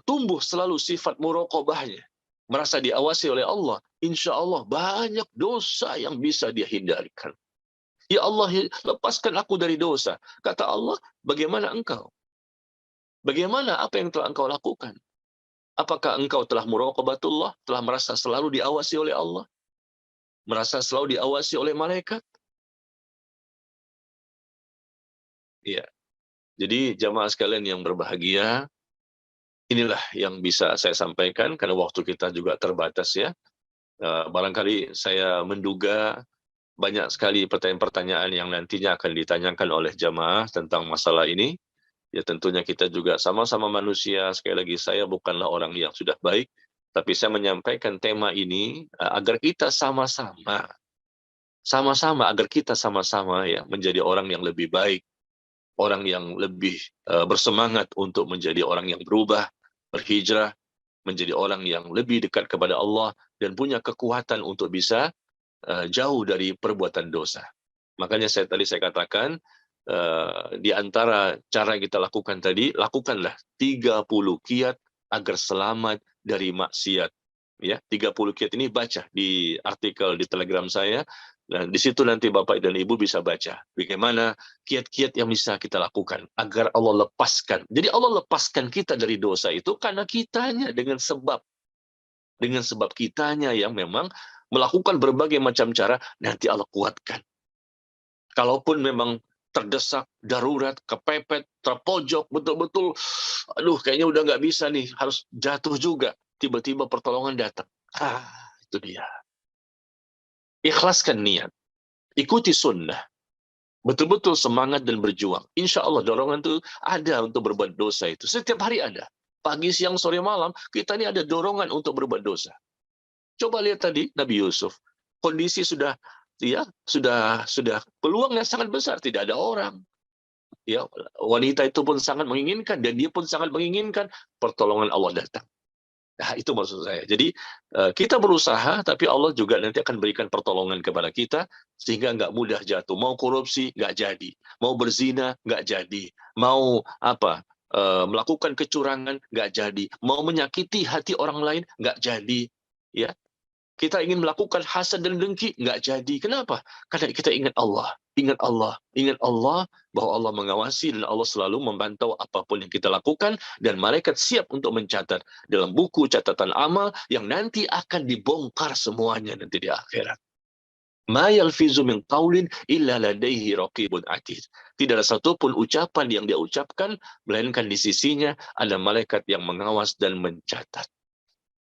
tumbuh selalu sifat muraqabahnya, merasa diawasi oleh Allah, insya Allah banyak dosa yang bisa dia hindarkan. Ya Allah, lepaskan aku dari dosa. Kata Allah, bagaimana engkau? Bagaimana apa yang telah engkau lakukan? Apakah engkau telah muraqabatullah, telah merasa selalu diawasi oleh Allah? Merasa selalu diawasi oleh malaikat? Ya. Jadi jamaah sekalian yang berbahagia, inilah yang bisa saya sampaikan karena waktu kita juga terbatas ya. Barangkali saya menduga banyak sekali pertanyaan-pertanyaan yang nantinya akan ditanyakan oleh jamaah tentang masalah ini. Ya tentunya kita juga sama-sama manusia. Sekali lagi saya bukanlah orang yang sudah baik, tapi saya menyampaikan tema ini agar kita sama-sama agar kita sama-sama ya menjadi orang yang lebih baik, orang yang lebih bersemangat untuk menjadi orang yang berubah, berhijrah, menjadi orang yang lebih dekat kepada Allah dan punya kekuatan untuk bisa jauh dari perbuatan dosa. Makanya tadi saya katakan di antara cara yang kita lakukan tadi, lakukanlah 30 kiat agar selamat dari maksiat. Ya, 30 kiat ini baca di artikel di Telegram saya. Dan di situ nanti Bapak dan Ibu bisa baca bagaimana kiat-kiat yang bisa kita lakukan agar Allah lepaskan. Jadi Allah lepaskan kita dari dosa itu karena kitanya dengan sebab Dengan sebab kitanya yang memang melakukan berbagai macam cara, nanti Allah kuatkan. Kalaupun memang terdesak, darurat, kepepet, terpojok, betul-betul, aduh kayaknya udah nggak bisa nih, harus jatuh juga. Tiba-tiba pertolongan datang. Itu dia. Ikhlaskan niat. Ikuti sunnah. Betul-betul semangat dan berjuang. Insya Allah dorongan itu ada untuk berbuat dosa itu. Setiap hari ada. Pagi, siang, sore, malam, kita ini ada dorongan untuk berbuat dosa. Coba lihat tadi Nabi Yusuf. Kondisi sudah sudah peluangnya sangat besar, tidak ada orang. Ya, wanita itu pun sangat menginginkan dan dia pun sangat menginginkan, pertolongan Allah datang. Nah, itu maksud saya. Jadi kita berusaha, tapi Allah juga nanti akan berikan pertolongan kepada kita sehingga nggak mudah jatuh. Mau korupsi nggak jadi, mau berzina nggak jadi, mau melakukan kecurangan nggak jadi, mau menyakiti hati orang lain nggak jadi. Ya, kita ingin melakukan hasad dan dengki, nggak jadi. Kenapa? Karena kita ingat Allah. Ingat Allah. Ingat Allah bahwa Allah mengawasi dan Allah selalu memantau apapun yang kita lakukan. Dan malaikat siap untuk mencatat dalam buku catatan amal yang nanti akan dibongkar semuanya nanti di akhirat. Ma yalfizu min qaulin illa ladaihi raqibun atid. Tidak ada satupun ucapan yang dia ucapkan, melainkan di sisinya ada malaikat yang mengawas dan mencatat.